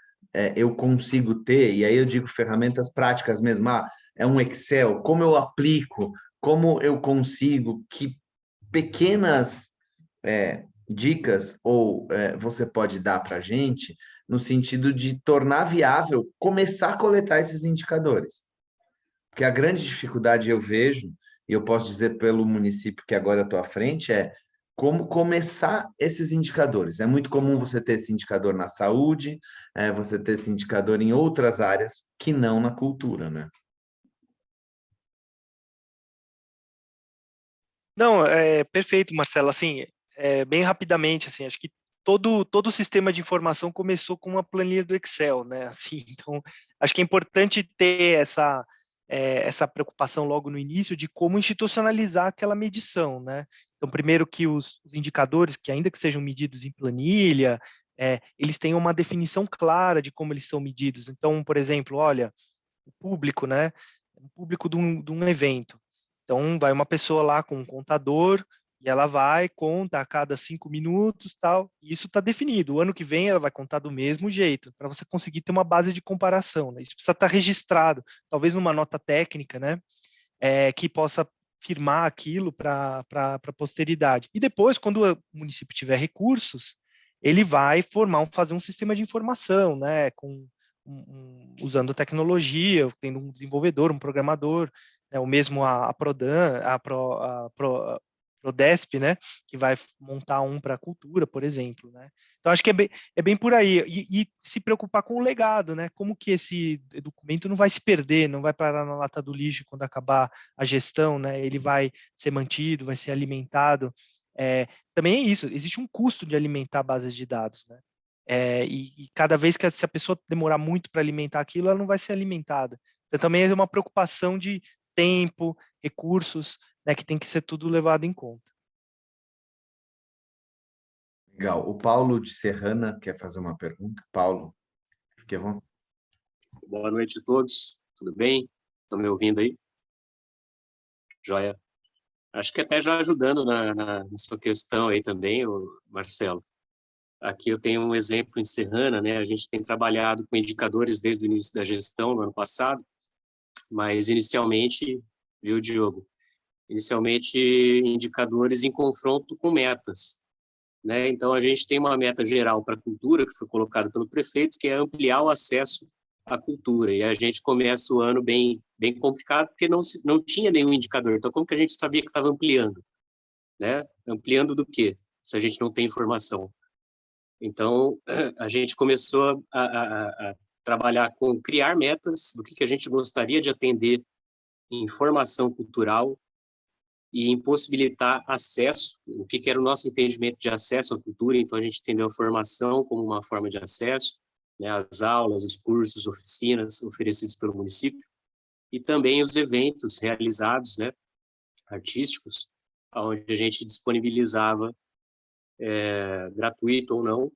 eu consigo ter? E aí eu digo ferramentas práticas mesmo. É um Excel? Como eu aplico? Como eu consigo? Que pequenas dicas você pode dar para a gente no sentido de tornar viável começar a coletar esses indicadores? Porque a grande dificuldade eu vejo, e eu posso dizer pelo município que agora eu estou à frente, é como começar esses indicadores. É muito comum você ter esse indicador na saúde, você ter esse indicador em outras áreas que não na cultura, né? Não, perfeito, Marcelo. Assim, bem rapidamente, assim, acho que todo o sistema de informação começou com uma planilha do Excel, né? Assim, então, acho que é importante ter essa preocupação logo no início de como institucionalizar aquela medição, né? Então, primeiro que os indicadores, que ainda que sejam medidos em planilha, eles tenham uma definição clara de como eles são medidos. Então, por exemplo, olha, o público, né? O público de um evento. Então, vai uma pessoa lá com um contador e ela vai, conta a cada 5 minutos, tal, e isso está definido. O ano que vem ela vai contar do mesmo jeito, para você conseguir ter uma base de comparação, né? Isso precisa estar registrado, talvez numa nota técnica, né? Que possa firmar aquilo para a posteridade. E depois, quando o município tiver recursos, ele vai fazer um sistema de informação, né? Usando tecnologia, tendo um desenvolvedor, um programador, né, o mesmo a Prodan, a Prodesp, né, que vai montar um para a cultura, por exemplo, né. Então, acho que é bem por aí, e se preocupar com o legado, né, como que esse documento não vai se perder, não vai parar na lata do lixo quando acabar a gestão, né, ele vai ser mantido, vai ser alimentado. Também é isso, existe um custo de alimentar bases de dados, né. E cada vez que se a pessoa demorar muito para alimentar aquilo, ela não vai ser alimentada. Então, também é uma preocupação de tempo, recursos, né, que tem que ser tudo levado em conta. Legal. O Paulo de Serrana quer fazer uma pergunta. Paulo, fique à vontade. Boa noite a todos, tudo bem? Estão me ouvindo aí? Joia. Acho que até já ajudando na sua questão aí também, Marcelo. Aqui eu tenho um exemplo em Serrana, né? A gente tem trabalhado com indicadores desde o início da gestão, no ano passado, mas inicialmente, viu, Diogo? Inicialmente, indicadores em confronto com metas, né? Então, a gente tem uma meta geral para a cultura, que foi colocada pelo prefeito, que é ampliar o acesso à cultura. E a gente começa o ano bem complicado, porque não tinha nenhum indicador. Então, como que a gente sabia que estava ampliando? Né? Ampliando do quê? Se a gente não tem informação. Então, a gente começou a trabalhar com criar metas do que a gente gostaria de atender em formação cultural e em possibilitar acesso, o que era o nosso entendimento de acesso à cultura. Então, a gente entendeu a formação como uma forma de acesso, né, as aulas, os cursos, oficinas oferecidos pelo município, e também os eventos realizados, né, artísticos, onde a gente disponibilizava, gratuito ou não,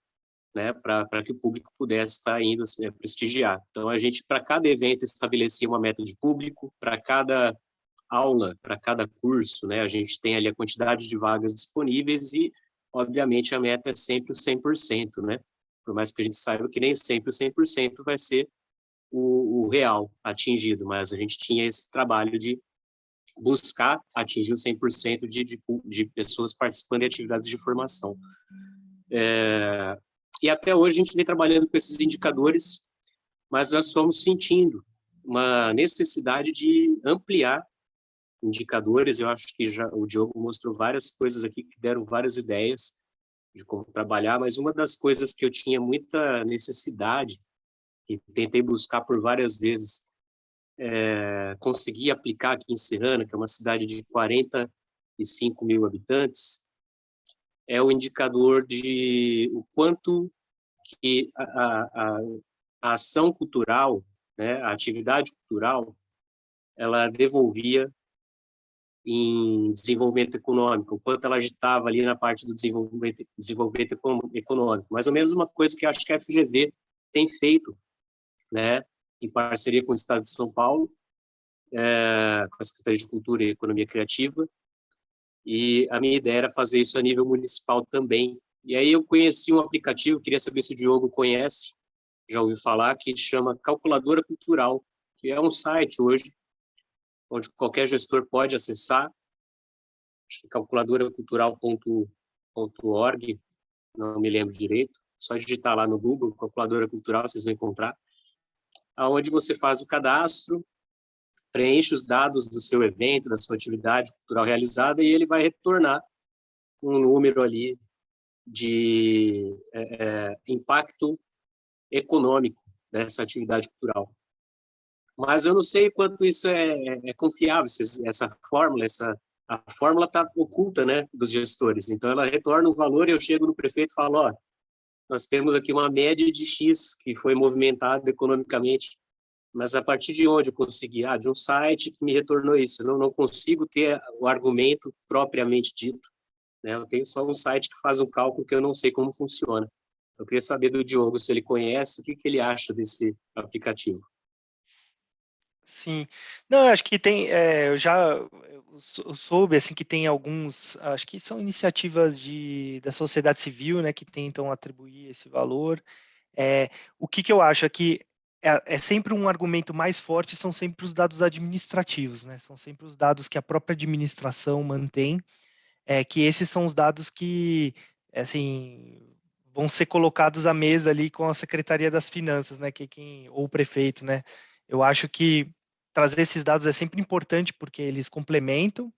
né, para que o público pudesse estar indo prestigiar. Então, a gente, para cada evento, estabelecia uma meta de público, para cada aula, para cada curso, né, a gente tem ali a quantidade de vagas disponíveis e, obviamente, a meta é sempre o 100%, né, por mais que a gente saiba que nem sempre o 100% vai ser o real atingido, mas a gente tinha esse trabalho de buscar atingir o 100% de pessoas participando de atividades de formação. E até hoje a gente vem trabalhando com esses indicadores, mas nós fomos sentindo uma necessidade de ampliar indicadores. Eu acho que já o Diogo mostrou várias coisas aqui que deram várias ideias de como trabalhar, mas uma das coisas que eu tinha muita necessidade e tentei buscar por várias vezes, consegui aplicar aqui em Serrana, que é uma cidade de 45 mil habitantes, é o indicador de o quanto que a ação cultural, né, a atividade cultural, ela devolvia em desenvolvimento econômico, o quanto ela agitava ali na parte do desenvolvimento econômico. Mais ou menos uma coisa que eu acho que a FGV tem feito, né, em parceria com o Estado de São Paulo, com a Secretaria de Cultura e Economia Criativa, e a minha ideia era fazer isso a nível municipal também. E aí eu conheci um aplicativo, queria saber se o Diogo conhece, já ouviu falar, que chama Calculadora Cultural, que é um site hoje, onde qualquer gestor pode acessar, calculadoracultural.org, não me lembro direito, só digitar lá no Google, Calculadora Cultural, vocês vão encontrar, aonde você faz o cadastro, preenche os dados do seu evento, da sua atividade cultural realizada, e ele vai retornar um número ali de impacto econômico dessa atividade cultural. Mas eu não sei quanto isso é confiável, essa fórmula, a fórmula está oculta, né, dos gestores. Então, ela retorna um valor e eu chego no prefeito e falo, ó, nós temos aqui uma média de X que foi movimentada economicamente, mas a partir de onde eu consegui? De um site que me retornou isso. Eu não consigo ter o argumento propriamente dito, né? Eu tenho só um site que faz um cálculo que eu não sei como funciona. Eu queria saber do Diogo se ele conhece, o que ele acha desse aplicativo. Sim, não, eu acho que tem, eu soube, assim, que tem alguns, acho que são iniciativas da sociedade civil, né, que tentam atribuir esse valor. O que eu acho é que é sempre um argumento mais forte, são sempre os dados administrativos, né, são sempre os dados que a própria administração mantém, que esses são os dados que, assim, vão ser colocados à mesa ali com a Secretaria das Finanças, né, ou o prefeito, né. Eu acho que trazer esses dados é sempre importante porque eles complementam,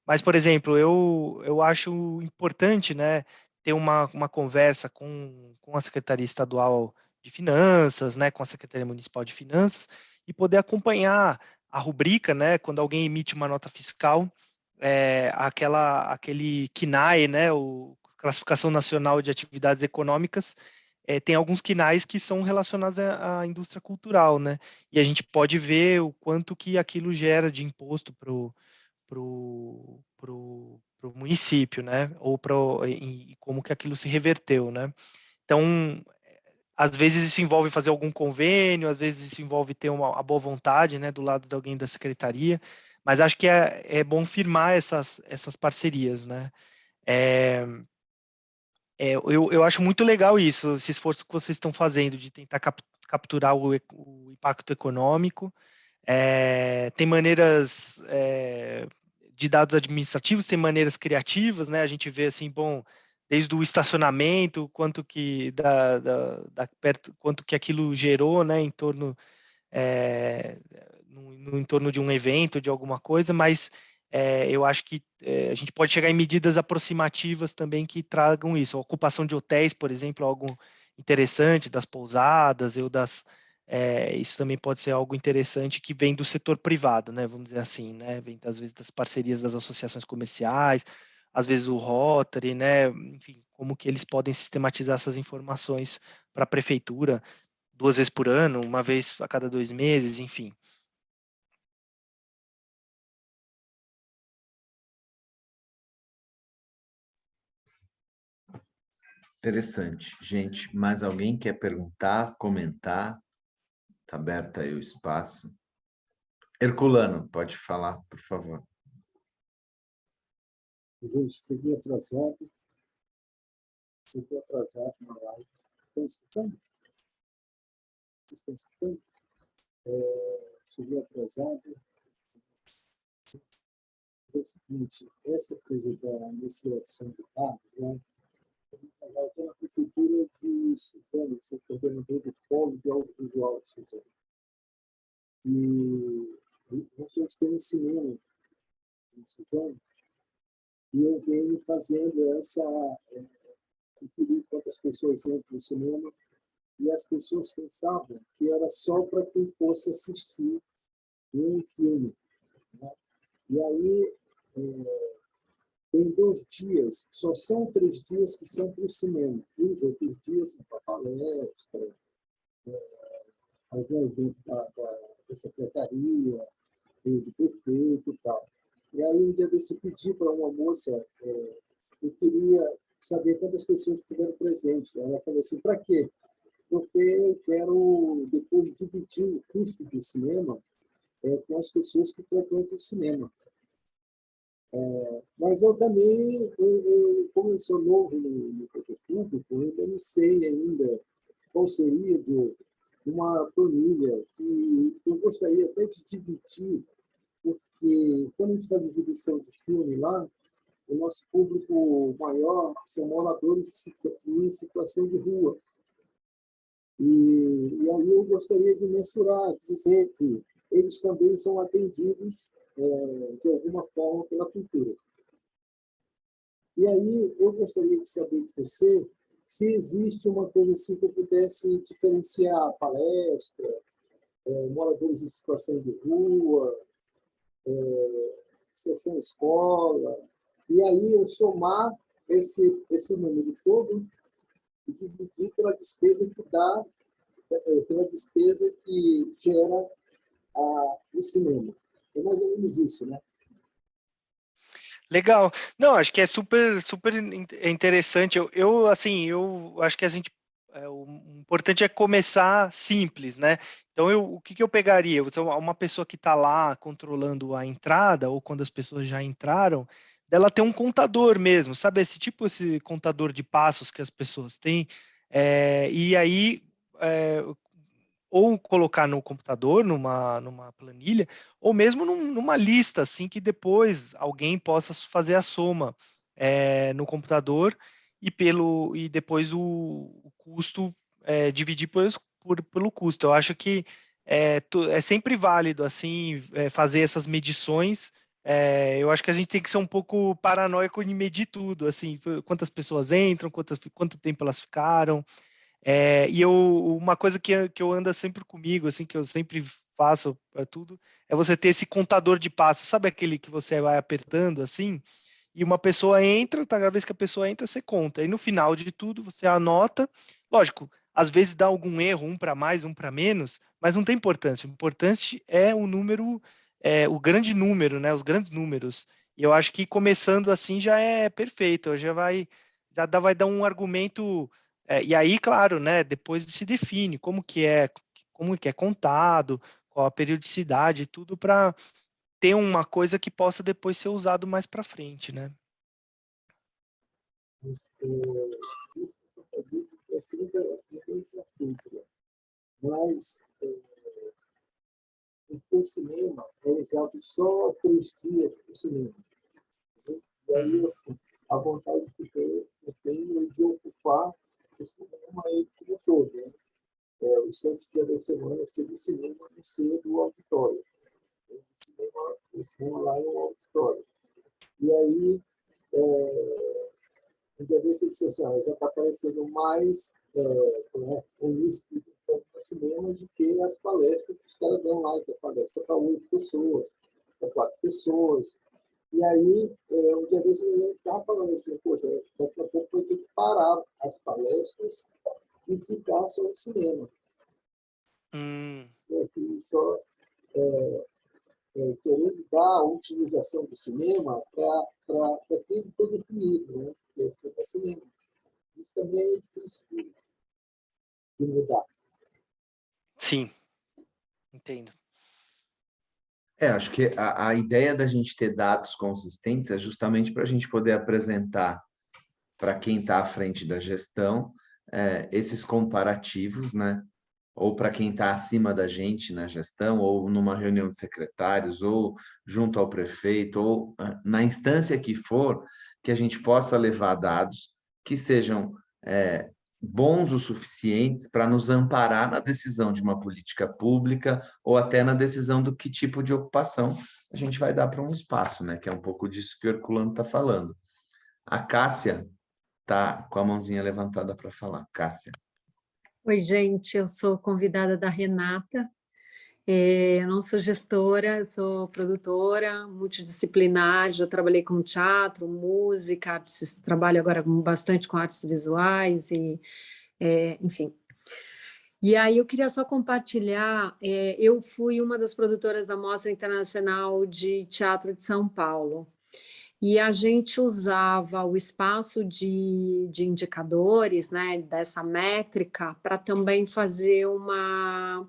mas, por exemplo, eu acho importante, né, ter uma conversa com a Secretaria Estadual de Finanças, né, com a Secretaria Municipal de Finanças, e poder acompanhar a rubrica, né, quando alguém emite uma nota fiscal, aquele CNAE, né, o Classificação Nacional de Atividades Econômicas, tem alguns quinais que são relacionados à indústria cultural, né? E a gente pode ver o quanto que aquilo gera de imposto para município, né? Ou e como que aquilo se reverteu, né? Então, às vezes isso envolve fazer algum convênio, às vezes isso envolve ter a boa vontade, né, do lado de alguém da secretaria, mas acho que é bom firmar essas parcerias, né? Eu acho muito legal isso, esse esforço que vocês estão fazendo de tentar capturar o impacto econômico. Tem maneiras de dados administrativos, tem maneiras criativas, né? A gente vê assim, bom, desde o estacionamento, quanto que aquilo gerou, né, em torno no entorno de um evento, de alguma coisa, mas eu acho que a gente pode chegar em medidas aproximativas também que tragam isso. A ocupação de hotéis, por exemplo, é algo interessante, das pousadas, isso também pode ser algo interessante que vem do setor privado, né? Vamos dizer assim, né? Vem às vezes das parcerias das associações comerciais, às vezes o Rotary, né? Enfim, como que eles podem sistematizar essas informações para a prefeitura 2 vezes por ano, uma vez a cada 2 meses, enfim. Interessante. Gente, mais alguém quer perguntar, comentar? Está aberto aí o espaço. Herculano, pode falar, por favor. Gente, cheguei atrasado na live. Estão escutando? Vocês estão escutando? Cheguei atrasado. Mas é o seguinte, essa coisa da mensuração de dados, né? Eu estou na prefeitura de Suzano, sou coordenador do Polo de Audiovisual de Suzano. E nós temos um cinema em Suzano, e eu venho fazendo conferir quantas pessoas entram no cinema, e as pessoas pensavam que era só para quem fosse assistir um filme, né? E aí tem 2 dias, só são 3 dias que são para o cinema, e os outros dias são para palestra, algum evento da secretaria, do prefeito e tal. E aí um dia desse eu pedi para uma moça, eu queria saber quantas pessoas estiveram presentes. Ela falou assim, para quê? Porque eu quero depois dividir o custo do cinema com as pessoas que frequentam o cinema. Mas eu também, como eu sou novo no setor público, eu ainda não sei ainda qual seria uma planilha que eu gostaria até de dividir, porque quando a gente faz exibição de filme lá, o nosso público maior são moradores em situação de rua. E aí eu gostaria de mensurar, dizer que eles também são atendidos de alguma forma pela cultura. E aí eu gostaria de saber de você se existe uma coisa assim que eu pudesse diferenciar palestra, moradores em situação de rua, sessão escola, e aí eu somar esse número todo e dividir pela despesa que gera o cinema. É mais ou menos isso, né? Legal. Não, acho que é super interessante. Eu acho que o importante é começar simples, né? Então, o que eu pegaria? Então, uma pessoa que está lá controlando a entrada, ou quando as pessoas já entraram, dela ter um contador mesmo, sabe? Esse contador de passos que as pessoas têm. E aí, ou colocar no computador, numa planilha, ou mesmo numa lista, assim, que depois alguém possa fazer a soma no computador e depois o custo dividir pelo custo. Eu acho que é sempre válido, assim, fazer essas medições. Eu acho que a gente tem que ser um pouco paranoico em medir tudo, assim, quantas pessoas entram, quanto tempo elas ficaram, uma coisa que eu anda sempre comigo, assim, que eu sempre faço para tudo, é você ter esse contador de passos, sabe aquele que você vai apertando assim, e uma pessoa entra, cada vez que a pessoa entra, você conta. E no final de tudo, você anota. Lógico, às vezes dá algum erro, um para mais, um para menos, mas não tem importância. O importante é o número o grande número, né? Os grandes números. E eu acho que começando assim já é perfeito, vai dar um argumento. E aí, claro, né? Depois se define como que é contado, qual a periodicidade, tudo para ter uma coisa que possa depois ser usado mais para frente, né? Isso para fazer que assim, não tem feito, né? Mas o cinema é usado só 3 dias para o cinema. Né? E aí Uhum. a vontade que eu tenho é de ocupar o cinema aí como todo. Né? Os 7 dias da semana ser do cinema e ser do auditório. O cinema lá é um auditório. E aí, um dia desse eu disse assim, já está aparecendo mais uísque no cinema do que as palestras que os caras dão lá, que é palestra para 8 pessoas, para 4 pessoas. E aí, um dia desse eu estava falando assim, poxa, daqui a pouco vai ter que parar as palestras e ficar só no cinema. E só querendo dar a utilização do cinema para quem foi definido, né? Que é para cinema. Isso também é difícil de mudar. Sim, entendo. Acho que a ideia da gente ter dados consistentes é justamente para a gente poder apresentar para quem está à frente da gestão esses comparativos, né? Ou para quem está acima da gente na gestão, ou numa reunião de secretários, ou junto ao prefeito, ou na instância que for, que a gente possa levar dados que sejam bons o suficientes para nos amparar na decisão de uma política pública ou até na decisão do que tipo de ocupação a gente vai dar para um espaço, né? Que é um pouco disso que o Herculano está falando. A Cássia está com a mãozinha levantada para falar. Cássia. Oi, gente, eu sou convidada da Renata. Eu não sou gestora, eu sou produtora multidisciplinar, já trabalhei com teatro, música, artes, trabalho agora bastante com artes visuais, enfim. E aí eu queria só compartilhar, eu fui uma das produtoras da Mostra Internacional de Teatro de São Paulo, e a gente usava o espaço de indicadores, né, dessa métrica, para também fazer uma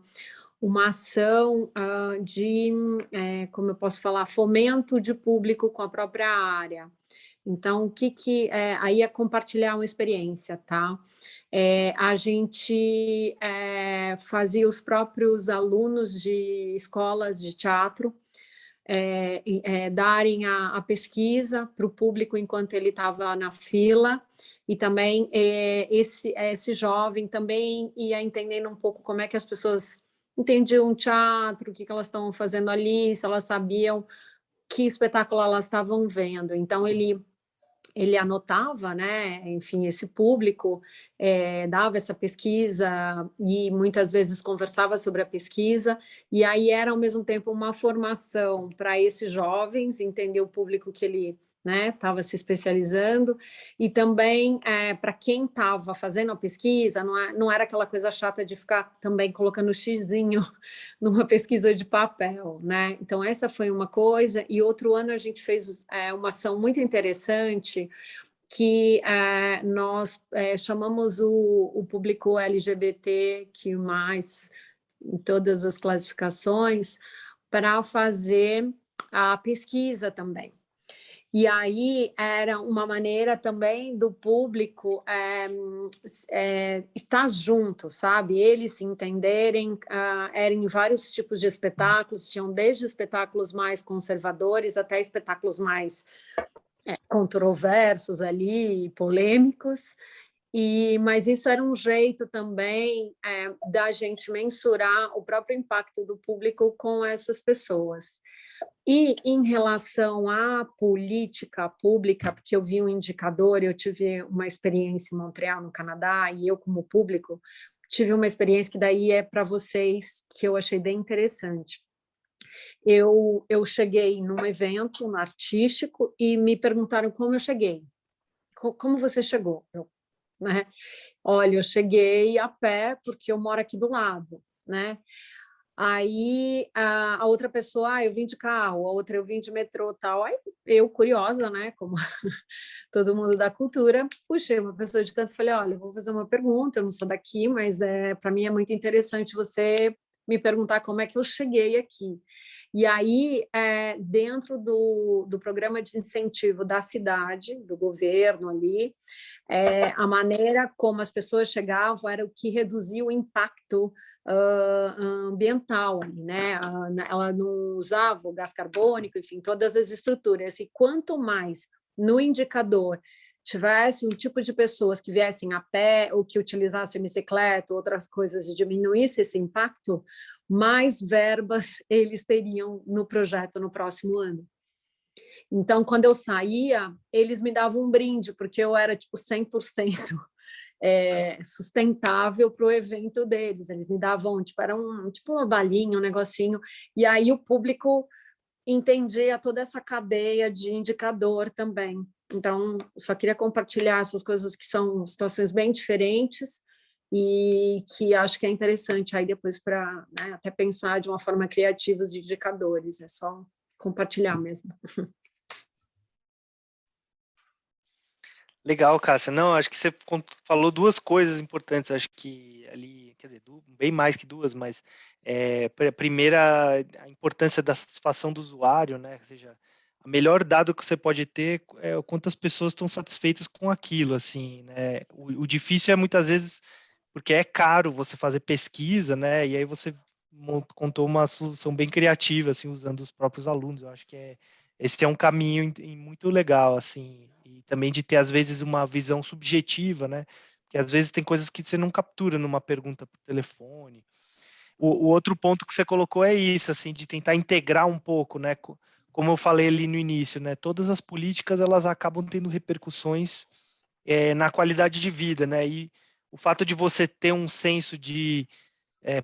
ação de, como eu posso falar, fomento de público com a própria área. Então, aí é compartilhar uma experiência, tá? A gente fazia os próprios alunos de escolas de teatro darem a pesquisa para o público enquanto ele estava na fila, e também esse jovem também ia entendendo um pouco como é que as pessoas entendiam o teatro, o que elas estavam fazendo ali, se elas sabiam que espetáculo elas estavam vendo. Então, ele anotava, né? Enfim, esse público dava essa pesquisa e muitas vezes conversava sobre a pesquisa, e aí era ao mesmo tempo uma formação para esses jovens, entender o público que ele estava se especializando, e também para quem estava fazendo a pesquisa, não era aquela coisa chata de ficar também colocando xizinho numa pesquisa de papel, né? Então, essa foi uma coisa, e outro ano a gente fez uma ação muito interessante, que nós chamamos o público LGBT, que mais em todas as classificações, para fazer a pesquisa também. E aí era uma maneira também do público estar junto, sabe? Eles se entenderem, eram em vários tipos de espetáculos, tinham desde espetáculos mais conservadores até espetáculos mais controversos ali, polêmicos, mas isso era um jeito também da gente mensurar o próprio impacto do público com essas pessoas. E em relação à política pública, porque eu vi um indicador, eu tive uma experiência em Montreal, no Canadá, e eu, como público, tive uma experiência que daí é para vocês, que eu achei bem interessante. Eu cheguei num evento artístico e me perguntaram como eu cheguei. Como você chegou? Olha, eu cheguei a pé porque eu moro aqui do lado, né? Aí a outra pessoa, eu vim de carro, a outra eu vim de metrô, tal. Aí eu, curiosa, né, como todo mundo da cultura, puxei uma pessoa de canto e falei, olha, eu vou fazer uma pergunta, eu não sou daqui, mas para mim é muito interessante você me perguntar como é que eu cheguei aqui. E aí, dentro do programa de incentivo da cidade, do governo ali, a maneira como as pessoas chegavam era o que reduzia o impacto ambiental, né? Ela não usava o gás carbônico, enfim, todas as estruturas. E quanto mais no indicador tivesse um tipo de pessoas que viessem a pé ou que utilizassem bicicleta, outras coisas e diminuísse esse impacto, mais verbas eles teriam no projeto no próximo ano. Então, quando eu saía, eles me davam um brinde, porque eu era tipo 100% sustentável para o evento deles. Eles me davam, tipo, era tipo uma balinha, um negocinho, e aí o público entendia toda essa cadeia de indicador também. Então, só queria compartilhar essas coisas que são situações bem diferentes e que acho que é interessante aí depois para, né, até pensar de uma forma criativa os indicadores. É só compartilhar mesmo. Legal, Cássia. Não, acho que você falou duas coisas importantes, acho que ali, quer dizer, bem mais que duas, mas primeira, a importância da satisfação do usuário, né? Ou seja, o melhor dado que você pode ter é quantas pessoas estão satisfeitas com aquilo, assim, né? O difícil é muitas vezes porque é caro você fazer pesquisa, né? E aí você contou uma solução bem criativa, assim, usando os próprios alunos. Eu acho que esse é um caminho muito legal, assim, e também de ter, às vezes, uma visão subjetiva, né? Porque, às vezes, tem coisas que você não captura numa pergunta por telefone. O outro ponto que você colocou é isso, assim, de tentar integrar um pouco, né? Como eu falei ali no início, né? Todas as políticas, elas acabam tendo repercussões na qualidade de vida, né? E o fato de você ter um senso de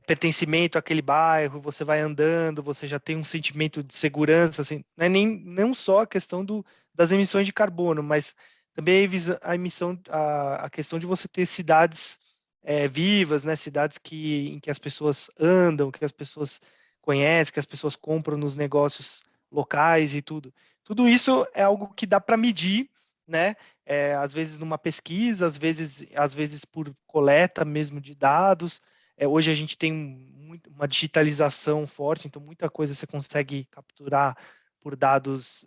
pertencimento àquele bairro, você vai andando, você já tem um sentimento de segurança, assim, não é não só a questão das emissões de carbono, mas também a questão de você ter cidades vivas, né, cidades em que as pessoas andam, que as pessoas conhecem, que as pessoas compram nos negócios locais e tudo. Tudo isso é algo que dá para medir, né? Às vezes numa pesquisa, às vezes por coleta mesmo de dados. Hoje a gente tem uma digitalização forte, então muita coisa você consegue capturar por dados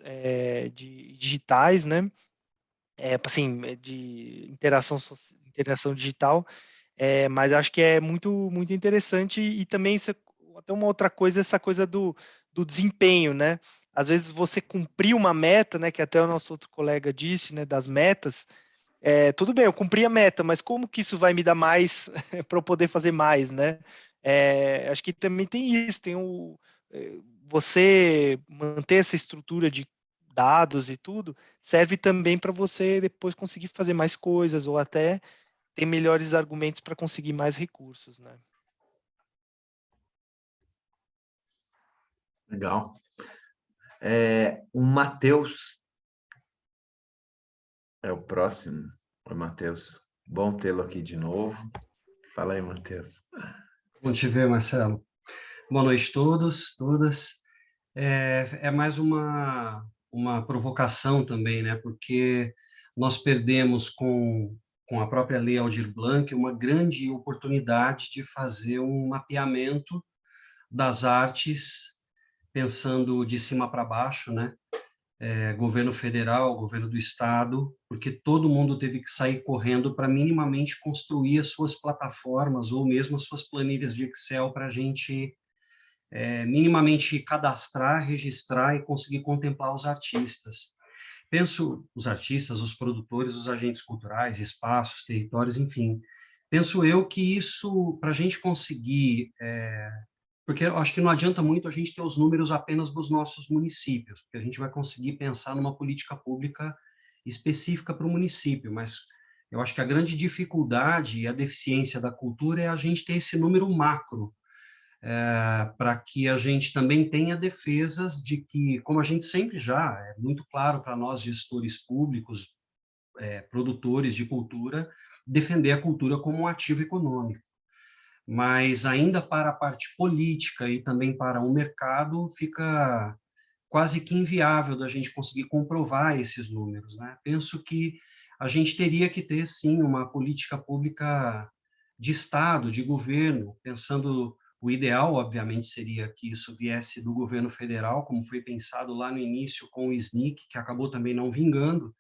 digitais, né? Assim, de interação digital, mas acho que é muito, muito interessante e também até uma outra coisa, essa coisa do desempenho, né? Às vezes você cumprir uma meta, né? Que até o nosso outro colega disse, né? Das metas, tudo bem, eu cumpri a meta, mas como que isso vai me dar mais para eu poder fazer mais, né? Acho que também tem isso, você manter essa estrutura de dados e tudo, serve também para você depois conseguir fazer mais coisas ou até ter melhores argumentos para conseguir mais recursos, né? Legal. O Matheus é o próximo. Oi, Matheus. Bom tê-lo aqui de novo. Fala aí, Matheus. Bom te ver, Marcelo. Boa noite a todos, todas. É mais uma provocação também, né? Porque nós perdemos com a própria Lei Aldir Blanc uma grande oportunidade de fazer um mapeamento das artes, pensando de cima para baixo, né? Governo federal, governo do estado, porque todo mundo teve que sair correndo para minimamente construir as suas plataformas ou mesmo as suas planilhas de Excel para a gente minimamente cadastrar, registrar e conseguir contemplar os artistas. Penso os artistas, os produtores, os agentes culturais, espaços, territórios, enfim. Penso eu que isso, para a gente conseguir porque eu acho que não adianta muito a gente ter os números apenas dos nossos municípios, porque a gente vai conseguir pensar numa política pública específica para o município, mas eu acho que a grande dificuldade e a deficiência da cultura é a gente ter esse número macro, para que a gente também tenha defesas de que, como a gente sempre já, é muito claro para nós gestores públicos, produtores de cultura, defender a cultura como um ativo econômico. mas ainda para a parte política e também para o mercado fica quase que inviável da gente conseguir comprovar esses números, né? Penso que a gente teria que ter, sim, uma política pública de Estado, de governo, pensando, o ideal, obviamente, seria que isso viesse do governo federal, como foi pensado lá no início com o SNIC, que acabou também não vingando,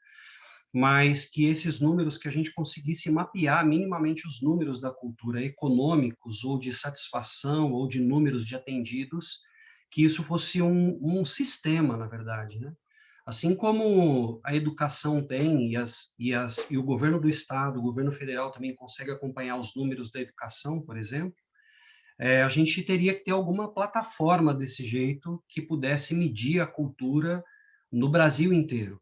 mas que esses números, que a gente conseguisse mapear minimamente os números da cultura econômicos, ou de satisfação, ou de números de atendidos, que isso fosse um sistema, na verdade, né? Assim como a educação tem, e o governo do Estado, o governo federal também consegue acompanhar os números da educação, por exemplo, a gente teria que ter alguma plataforma desse jeito que pudesse medir a cultura no Brasil inteiro.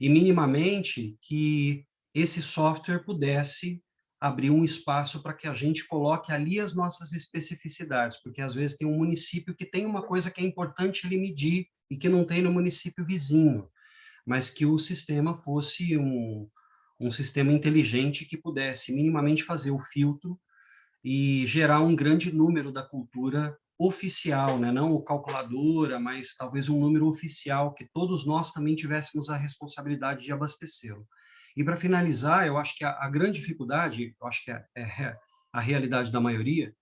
E, minimamente, que esse software pudesse abrir um espaço para que a gente coloque ali as nossas especificidades, porque às vezes tem um município que tem uma coisa que é importante ele medir e que não tem no município vizinho, mas que o sistema fosse um sistema inteligente que pudesse minimamente fazer o filtro e gerar um grande número da cultura oficial, né? Não o calculadora, mas talvez um número oficial que todos nós também tivéssemos a responsabilidade de abastecê-lo. E para finalizar, eu acho que a grande dificuldade, eu acho que é a realidade da maioria,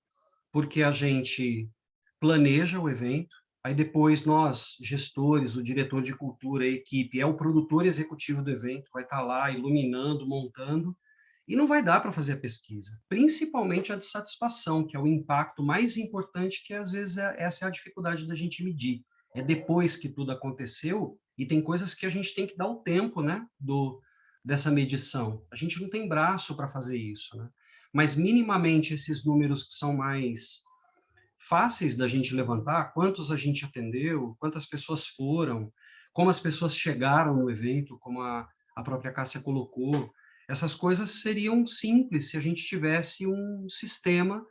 porque a gente planeja o evento, aí depois nós, gestores, o diretor de cultura, a equipe, é o produtor executivo do evento, vai estar lá iluminando, montando, e não vai dar para fazer a pesquisa, principalmente a de satisfação, que é o impacto mais importante, que às vezes essa é a dificuldade da gente medir. É depois que tudo aconteceu, e tem coisas que a gente tem que dar o tempo, né, dessa medição. A gente não tem braço para fazer isso, né? Mas minimamente esses números que são mais fáceis da gente levantar, quantos a gente atendeu, quantas pessoas foram, como as pessoas chegaram no evento, como a própria Cássia colocou, essas coisas seriam simples se a gente tivesse um sistema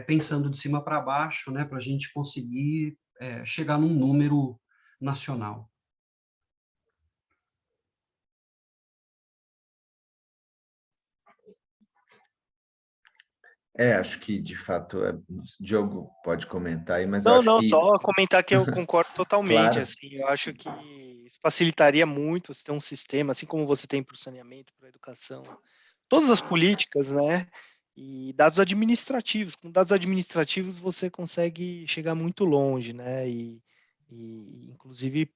pensando de cima para baixo, né, para a gente conseguir chegar num número nacional. Acho que, de fato, Diogo pode comentar aí, mas eu Não, acho não, que, só comentar que eu concordo totalmente, claro, assim, eu acho que isso facilitaria muito se ter um sistema, assim como você tem para o saneamento, para a educação, todas as políticas, né, e dados administrativos, com dados administrativos você consegue chegar muito longe, né, e inclusive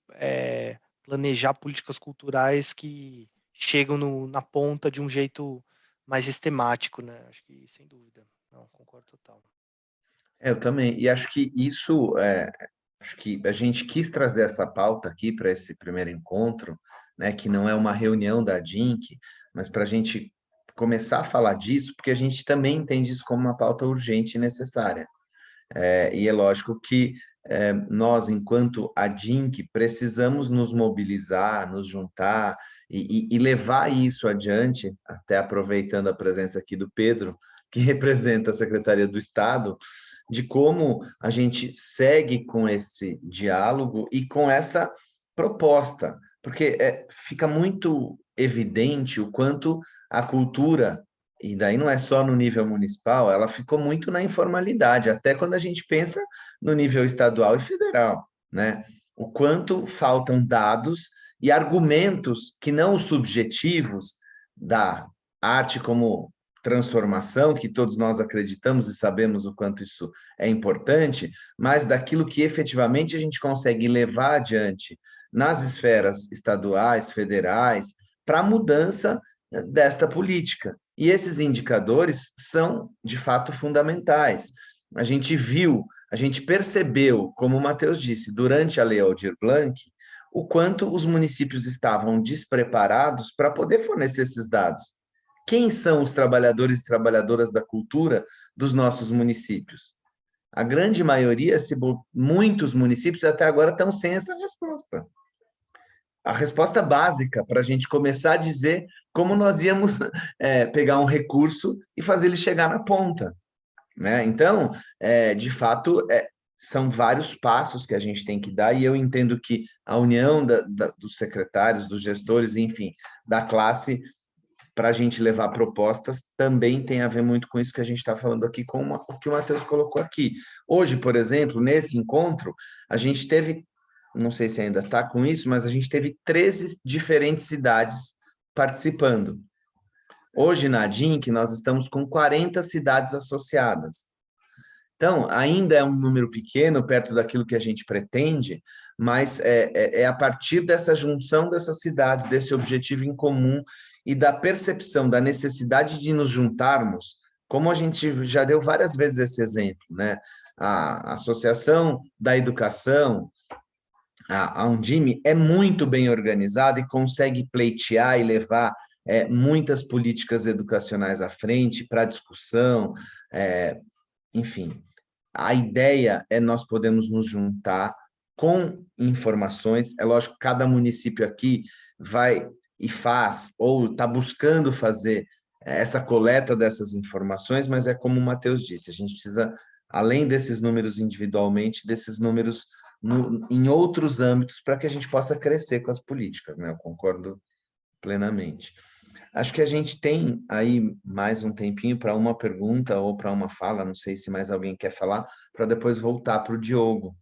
planejar políticas culturais que chegam na ponta de um jeito mais sistemático, né, acho que sem dúvida, não, concordo total. eu também, e acho que isso, acho que a gente quis trazer essa pauta aqui para esse primeiro encontro, né, que não é uma reunião da DINC, mas para a gente começar a falar disso, porque a gente também entende isso como uma pauta urgente e necessária. E é lógico que nós, enquanto a DINC, precisamos nos mobilizar, nos juntar e levar isso adiante, até aproveitando a presença aqui do Pedro, que representa a Secretaria do Estado, de como a gente segue com esse diálogo e com essa proposta, porque fica muito evidente o quanto a cultura, e daí não é só no nível municipal, ela ficou muito na informalidade, até quando a gente pensa no nível estadual e federal, né? O quanto faltam dados e argumentos que não os subjetivos da arte como transformação, que todos nós acreditamos e sabemos o quanto isso é importante, mas daquilo que efetivamente a gente consegue levar adiante nas esferas estaduais, federais, para a mudança desta política. E esses indicadores são, de fato, fundamentais. A gente viu, a gente percebeu, como o Matheus disse, durante a Lei Aldir Blanc, o quanto os municípios estavam despreparados para poder fornecer esses dados. Quem são os trabalhadores e trabalhadoras da cultura dos nossos municípios? A grande maioria, muitos municípios até agora estão sem essa resposta. A resposta básica para a gente começar a dizer como nós íamos pegar um recurso e fazer ele chegar na ponta, né? Então, de fato, são vários passos que a gente tem que dar, e eu entendo que a união dos secretários, dos gestores, enfim, da classe, para a gente levar propostas, também tem a ver muito com isso que a gente está falando aqui, com o que o Matheus colocou aqui. Hoje, por exemplo, nesse encontro, a gente teve, não sei se ainda está com isso, mas a gente teve 13 diferentes cidades participando. Hoje, na ADINC, nós estamos com 40 cidades associadas. Então, ainda é um número pequeno, perto daquilo que a gente pretende, mas é a partir dessa junção dessas cidades, desse objetivo em comum e da percepção da necessidade de nos juntarmos, como a gente já deu várias vezes esse exemplo, né? A Associação da Educação, a Undime, é muito bem organizada e consegue pleitear e levar muitas políticas educacionais à frente para discussão, enfim. A ideia é nós podemos nos juntar com informações. É lógico que cada município aqui vai e faz, ou está buscando fazer essa coleta dessas informações, mas é como o Matheus disse, a gente precisa, além desses números individualmente, desses números em outros âmbitos para que a gente possa crescer com as políticas, né? Eu concordo plenamente. Acho que a gente tem aí mais um tempinho para uma pergunta ou para uma fala, não sei se mais alguém quer falar, para depois voltar para o Diogo.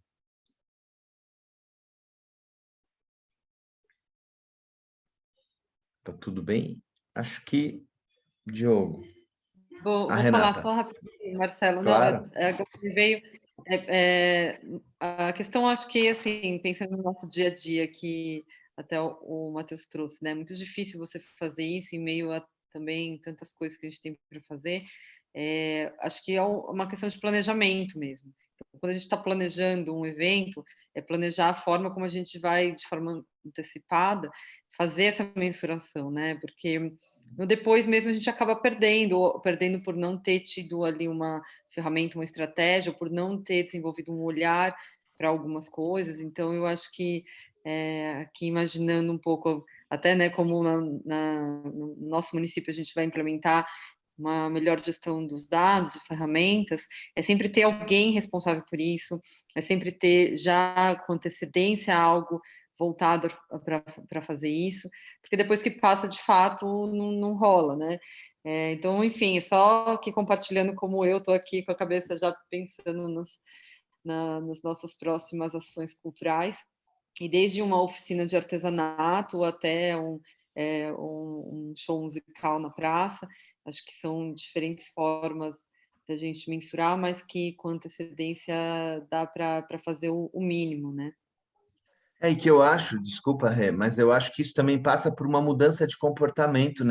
Tá tudo bem? Acho que, Diogo. Vou falar Renata. só rapidinho, Marcelo. Claro. Não, agora me veio a questão, acho que, assim, pensando no nosso dia a dia, que até o Matheus trouxe, né? É muito difícil você fazer isso em meio a também tantas coisas que a gente tem para fazer. Acho que é uma questão de planejamento mesmo. Quando a gente está planejando um evento, é planejar a forma como a gente vai, de forma antecipada, fazer essa mensuração, né? Porque no depois mesmo a gente acaba perdendo por não ter tido ali uma ferramenta, uma estratégia, ou por não ter desenvolvido um olhar para algumas coisas. Então, eu acho que, aqui imaginando um pouco, até, né, como no nosso município a gente vai implementar uma melhor gestão dos dados e ferramentas, é sempre ter alguém responsável por isso, é sempre ter já com antecedência algo voltado para fazer isso, porque depois que passa de fato não rola, né? Então, enfim, só que compartilhando como eu estou aqui com a cabeça já pensando nas nossas próximas ações culturais, e desde uma oficina de artesanato até um show musical na praça, acho que são diferentes formas da gente mensurar, mas que com antecedência dá para fazer o mínimo, né? E que eu acho, desculpa, Rê, mas eu acho que isso também passa por uma mudança de comportamento,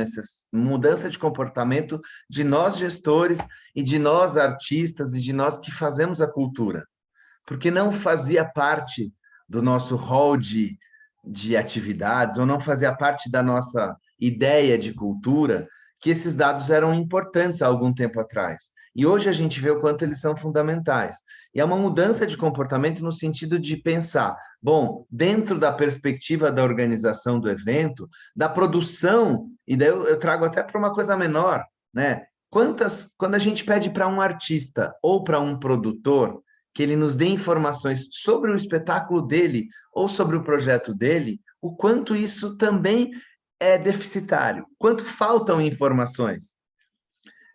mudança de comportamento de nós gestores e de nós artistas e de nós que fazemos a cultura, porque não fazia parte do nosso rol de atividades, ou não fazia parte da nossa ideia de cultura, que esses dados eram importantes há algum tempo atrás. E hoje a gente vê o quanto eles são fundamentais. E é uma mudança de comportamento no sentido de pensar, bom, dentro da perspectiva da organização do evento, da produção, e daí eu trago até para uma coisa menor, né? Quando a gente pede para um artista ou para um produtor que ele nos dê informações sobre o espetáculo dele ou sobre o projeto dele, o quanto isso também é deficitário, quanto faltam informações.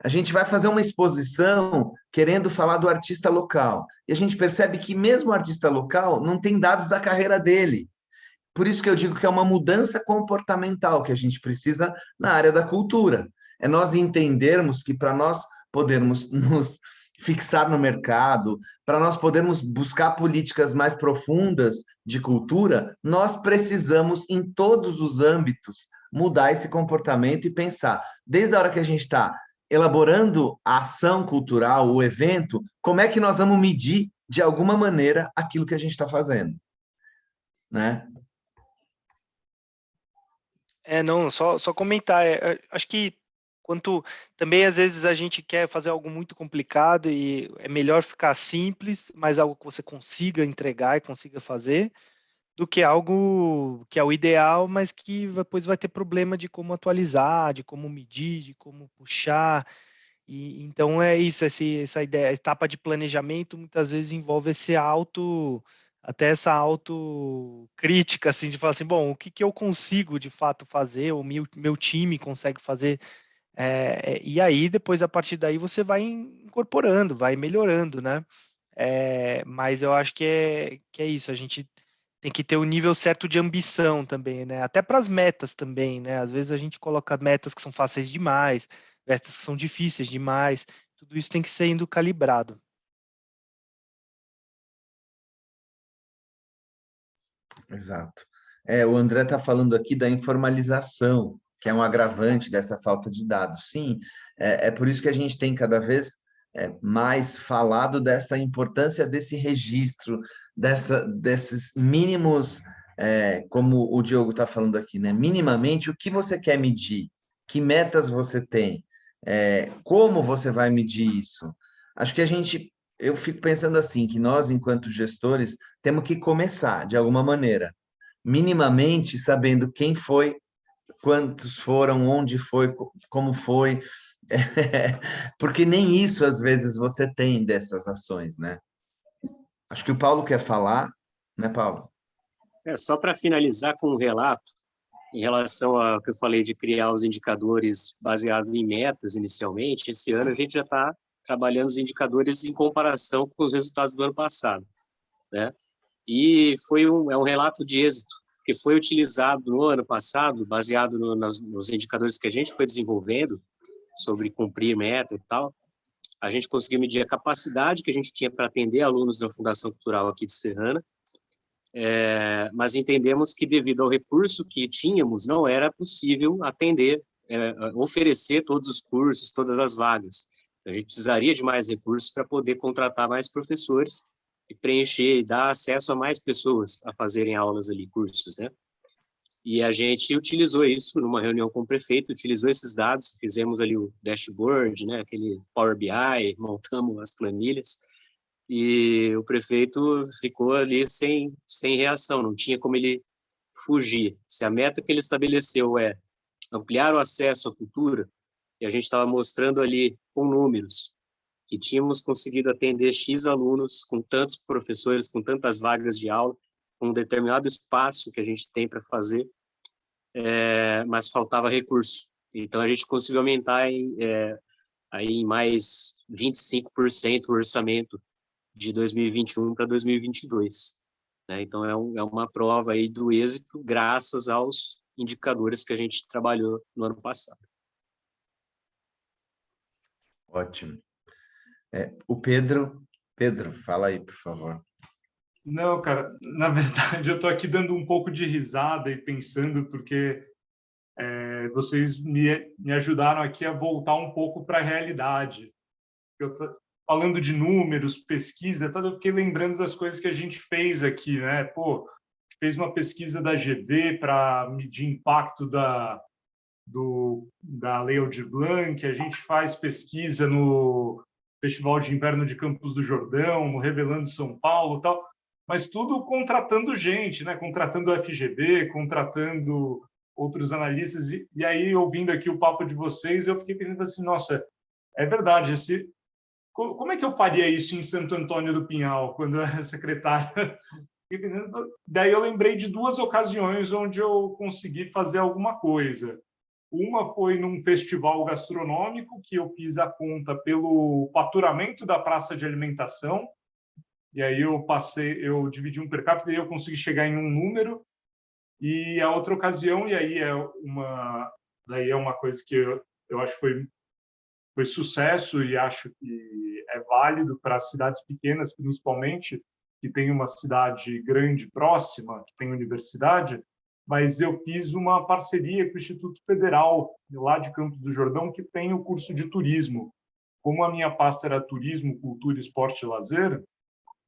A gente vai fazer uma exposição querendo falar do artista local, e a gente percebe que mesmo o artista local não tem dados da carreira dele. Por isso que eu digo que é uma mudança comportamental que a gente precisa na área da cultura. É nós entendermos que para nós podermos nos fixar no mercado, para nós podermos buscar políticas mais profundas de cultura, nós precisamos, em todos os âmbitos, mudar esse comportamento e pensar, desde a hora que a gente está elaborando a ação cultural, o evento, como é que nós vamos medir, de alguma maneira, aquilo que a gente está fazendo, né? Não, só comentar, acho que quanto também às vezes a gente quer fazer algo muito complicado e é melhor ficar simples, mas algo que você consiga entregar e consiga fazer, do que algo que é o ideal, mas que depois vai ter problema de como atualizar, de como medir, de como puxar. E então é isso, essa ideia, a etapa de planejamento muitas vezes envolve esse até essa autocrítica, assim, de falar assim, bom, o que que eu consigo de fato fazer, o meu time consegue fazer, e aí depois, a partir daí, você vai incorporando, vai melhorando, né? Mas eu acho que é isso, a gente tem que ter o nível certo de ambição também, né? Até para as metas também, né? Às vezes a gente coloca metas que são fáceis demais, metas que são difíceis demais, tudo isso tem que ser sendo calibrado. Exato. O André está falando aqui da informalização, que é um agravante dessa falta de dados. Sim, é por isso que a gente tem cada vez mais falado dessa importância desse registro, desses mínimos, como o Diogo está falando aqui, né? Minimamente, o que você quer medir? Que metas você tem? Como você vai medir isso? Acho que eu fico pensando assim, que nós, enquanto gestores, temos que começar, de alguma maneira, minimamente sabendo quem foi, quantos foram, onde foi, como foi, porque nem isso, às vezes, você tem dessas ações, né? Acho que o Paulo quer falar, né, Paulo? Só para finalizar com um relato, em relação ao que eu falei de criar os indicadores baseados em metas inicialmente, esse ano a gente já está trabalhando os indicadores em comparação com os resultados do ano passado, né? E é um relato de êxito, que foi utilizado no ano passado, baseado nos indicadores que a gente foi desenvolvendo, sobre cumprir meta e tal. A gente conseguiu medir a capacidade que a gente tinha para atender alunos da Fundação Cultural aqui de Serrana, mas entendemos que, devido ao recurso que tínhamos, não era possível atender, oferecer todos os cursos, todas as vagas. A gente precisaria de mais recursos para poder contratar mais professores e preencher e dar acesso a mais pessoas a fazerem aulas ali, cursos, né? E a gente utilizou isso numa reunião com o prefeito, utilizou esses dados, fizemos ali o dashboard, né, aquele Power BI, montamos as planilhas, e o prefeito ficou ali sem reação, não tinha como ele fugir. Se a meta que ele estabeleceu é ampliar o acesso à cultura, e a gente estava mostrando ali com números, que tínhamos conseguido atender X alunos, com tantos professores, com tantas vagas de aula, com um determinado espaço que a gente tem para fazer, mas faltava recurso. Então, a gente conseguiu aumentar em mais 25% o orçamento de 2021 para 2022. Né? Então, é uma prova aí do êxito, graças aos indicadores que a gente trabalhou no ano passado. Ótimo. O Pedro, fala aí, por favor. Não, cara, na verdade eu estou aqui dando um pouco de risada e pensando, porque vocês me ajudaram aqui a voltar um pouco para a realidade. Eu tô falando de números, pesquisa, eu fiquei lembrando das coisas que a gente fez aqui, né? Pô, a gente fez uma pesquisa da GV para medir impacto da Lei Aldir Blanc, a gente faz pesquisa no Festival de Inverno de Campos do Jordão, no Revelando São Paulo, tal, mas tudo contratando gente, né? Contratando o FGV, contratando outros analistas, e aí, ouvindo aqui o papo de vocês, eu fiquei pensando assim, nossa, é verdade, como é que eu faria isso em Santo Antônio do Pinhal, quando eu era secretário? Daí eu lembrei de duas ocasiões onde eu consegui fazer alguma coisa. Uma foi num festival gastronômico, que eu fiz a conta pelo faturamento da praça de alimentação, e aí eu dividi um per capita e eu consegui chegar em um número. E a outra ocasião, e aí daí é uma coisa que eu acho que foi sucesso, e acho que é válido para cidades pequenas, principalmente, que tem uma cidade grande próxima, que tem universidade, mas eu fiz uma parceria com o Instituto Federal, lá de Campos do Jordão, que tem o curso de turismo. Como a minha pasta era turismo, cultura, esporte e lazer,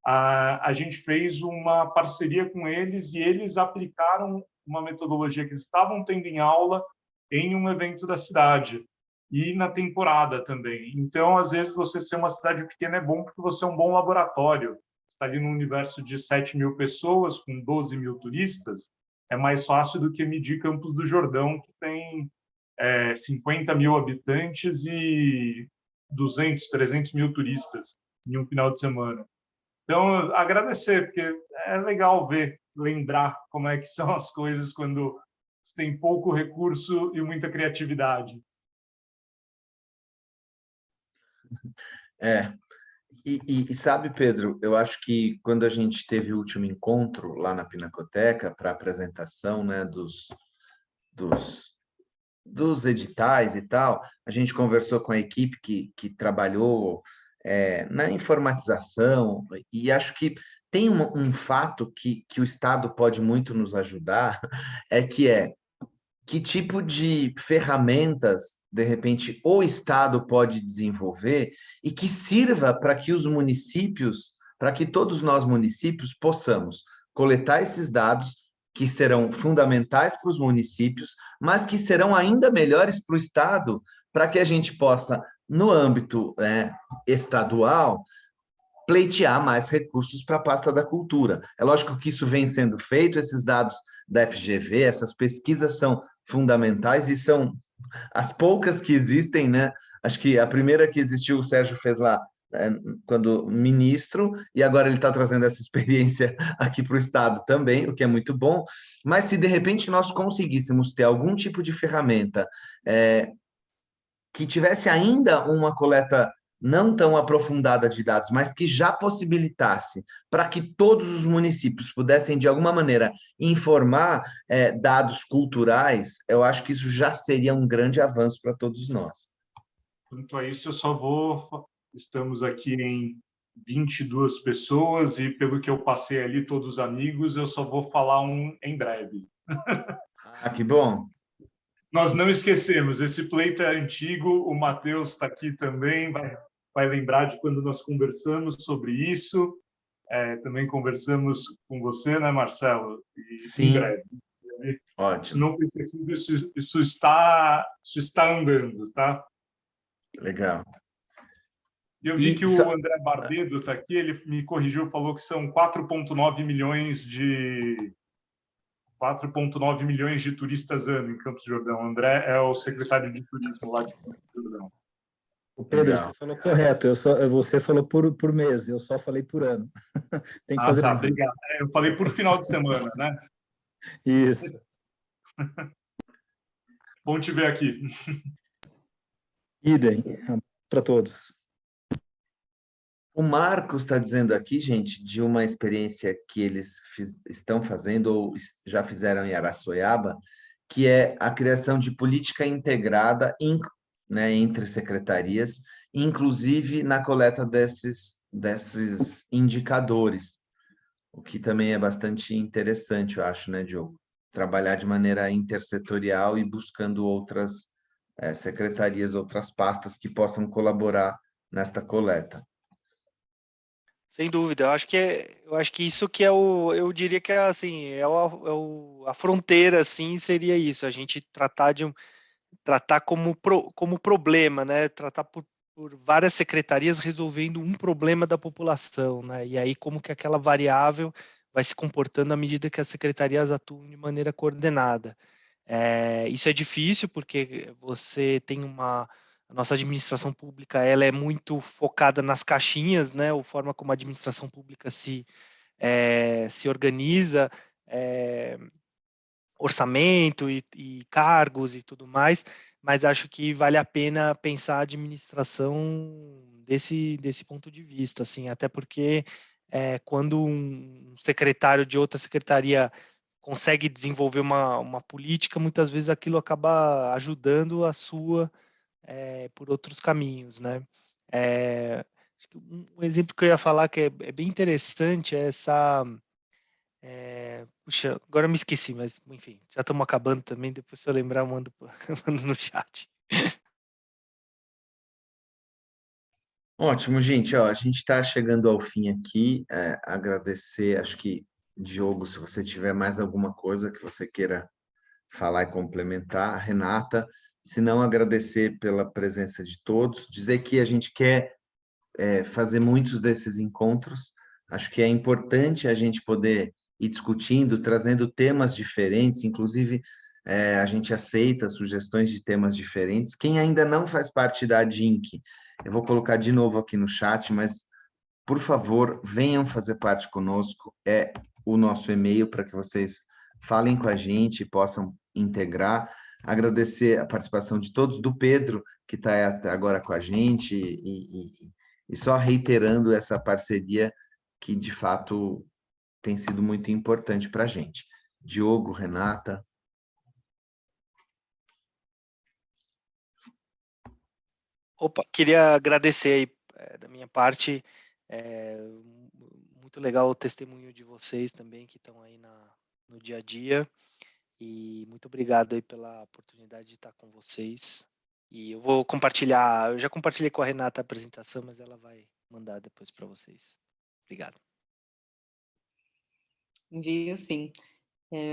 a gente fez uma parceria com eles, e eles aplicaram uma metodologia que eles estavam tendo em aula em um evento da cidade e na temporada também. Então, às vezes, você ser uma cidade pequena é bom porque você é um bom laboratório. Você está ali num universo de 7 mil pessoas, com 12 mil turistas, é mais fácil do que medir Campos do Jordão, que tem 50 mil habitantes e 200, 300 mil turistas em um final de semana. Então, agradecer, porque é legal ver, lembrar como é que são as coisas quando você tem pouco recurso e muita criatividade. É. E sabe, Pedro, eu acho que quando a gente teve o último encontro lá na Pinacoteca para apresentação, né, dos, dos editais e tal, a gente conversou com a equipe que trabalhou na informatização, e acho que tem um fato que o Estado pode muito nos ajudar, é que tipo de ferramentas, de repente, o Estado pode desenvolver e que sirva para que os municípios, para que todos nós municípios possamos coletar esses dados que serão fundamentais para os municípios, mas que serão ainda melhores para o Estado, para que a gente possa, no âmbito estadual, pleitear mais recursos para a pasta da cultura. É lógico que isso vem sendo feito, esses dados da FGV, essas pesquisas são fundamentais e são as poucas que existem, né? Acho que a primeira que existiu, o Sérgio fez lá quando ministro, e agora ele está trazendo essa experiência aqui para o Estado também, o que é muito bom. Mas se de repente nós conseguíssemos ter algum tipo de ferramenta que tivesse ainda uma coleta não tão aprofundada de dados, mas que já possibilitasse para que todos os municípios pudessem, de alguma maneira, informar dados culturais, eu acho que isso já seria um grande avanço para todos nós. Quanto a isso, eu só vou... Estamos aqui em 22 pessoas e, pelo que eu passei ali, todos os amigos, eu só vou falar um em breve. Ah, que bom! Nós não esquecemos, esse pleito é antigo, o Matheus está aqui também, vai lembrar de quando nós conversamos sobre isso, também conversamos com você, né, Marcelo? E sim, em breve. Ótimo. Não foi esquecido, isso está andando, tá? Legal. Eu vi que o André Barbedo está aqui, ele me corrigiu, falou que são 4,9 milhões de turistas ano em Campos do Jordão. O André é o secretário de turismo lá de Campos do Jordão. O Pedro, você falou correto. Você falou por mês, eu só falei por ano. Tem que fazer. Tá, obrigado. Eu falei por final de semana, né? Isso. Bom te ver aqui. Idem para todos. O Marcos está dizendo aqui, gente, de uma experiência que eles estão fazendo ou já fizeram em Araçoiaba, que é a criação de política integrada entre secretarias, inclusive na coleta desses indicadores, o que também é bastante interessante, eu acho, né, Diogo? Trabalhar de maneira intersetorial e buscando outras secretarias, outras pastas que possam colaborar nesta coleta. Sem dúvida, eu acho que isso que eu diria que assim, a fronteira, assim, seria isso, a gente tratar como problema, né? Tratar por várias secretarias resolvendo um problema da população, né? E aí como que aquela variável vai se comportando à medida que as secretarias atuam de maneira coordenada. Isso é difícil porque você tem a nossa administração pública, ela é muito focada nas caixinhas, né? A forma como a administração pública se organiza, orçamento e cargos e tudo mais, mas acho que vale a pena pensar a administração desse ponto de vista, assim, até porque quando um secretário de outra secretaria consegue desenvolver uma política, muitas vezes aquilo acaba ajudando a sua por outros caminhos, né? Acho que um exemplo que eu ia falar que é bem interessante é essa... puxa, agora eu me esqueci, mas enfim, já estamos acabando também, depois se eu lembrar eu mando no chat. Ótimo, gente. Ó, a gente está chegando ao fim aqui. Agradecer, acho que, Diogo, se você tiver mais alguma coisa que você queira falar e complementar, Renata, se não, agradecer pela presença de todos, dizer que a gente quer fazer muitos desses encontros. Acho que é importante a gente poder ir discutindo, trazendo temas diferentes, inclusive a gente aceita sugestões de temas diferentes. Quem ainda não faz parte da ADINC, eu vou colocar de novo aqui no chat, mas por favor, venham fazer parte conosco. É o nosso e-mail para que vocês falem com a gente e possam integrar. Agradecer a participação de todos, do Pedro, que está até agora com a gente, e só reiterando essa parceria que, de fato, tem sido muito importante para a gente. Diogo, Renata. Opa, queria agradecer aí da minha parte. Muito legal o testemunho de vocês também, que estão aí no dia a dia. E muito obrigado aí pela oportunidade de estar com vocês. E eu vou compartilhar, eu já compartilhei com a Renata a apresentação, mas ela vai mandar depois para vocês. Obrigado. Envio, sim.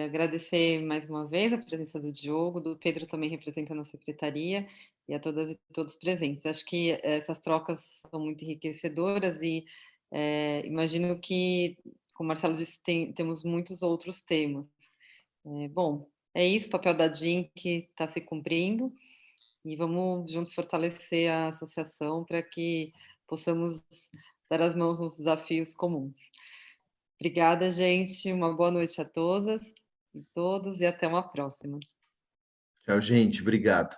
Agradecer mais uma vez a presença do Diogo, do Pedro também representando a secretaria, e a todas e todos presentes. Acho que essas trocas são muito enriquecedoras e imagino que, como o Marcelo disse, temos muitos outros temas. Bom, é isso, o papel da DIN que está se cumprindo, e vamos juntos fortalecer a associação para que possamos dar as mãos nos desafios comuns. Obrigada, gente. Uma boa noite a todas e todos, e até uma próxima. Tchau, gente. Obrigado.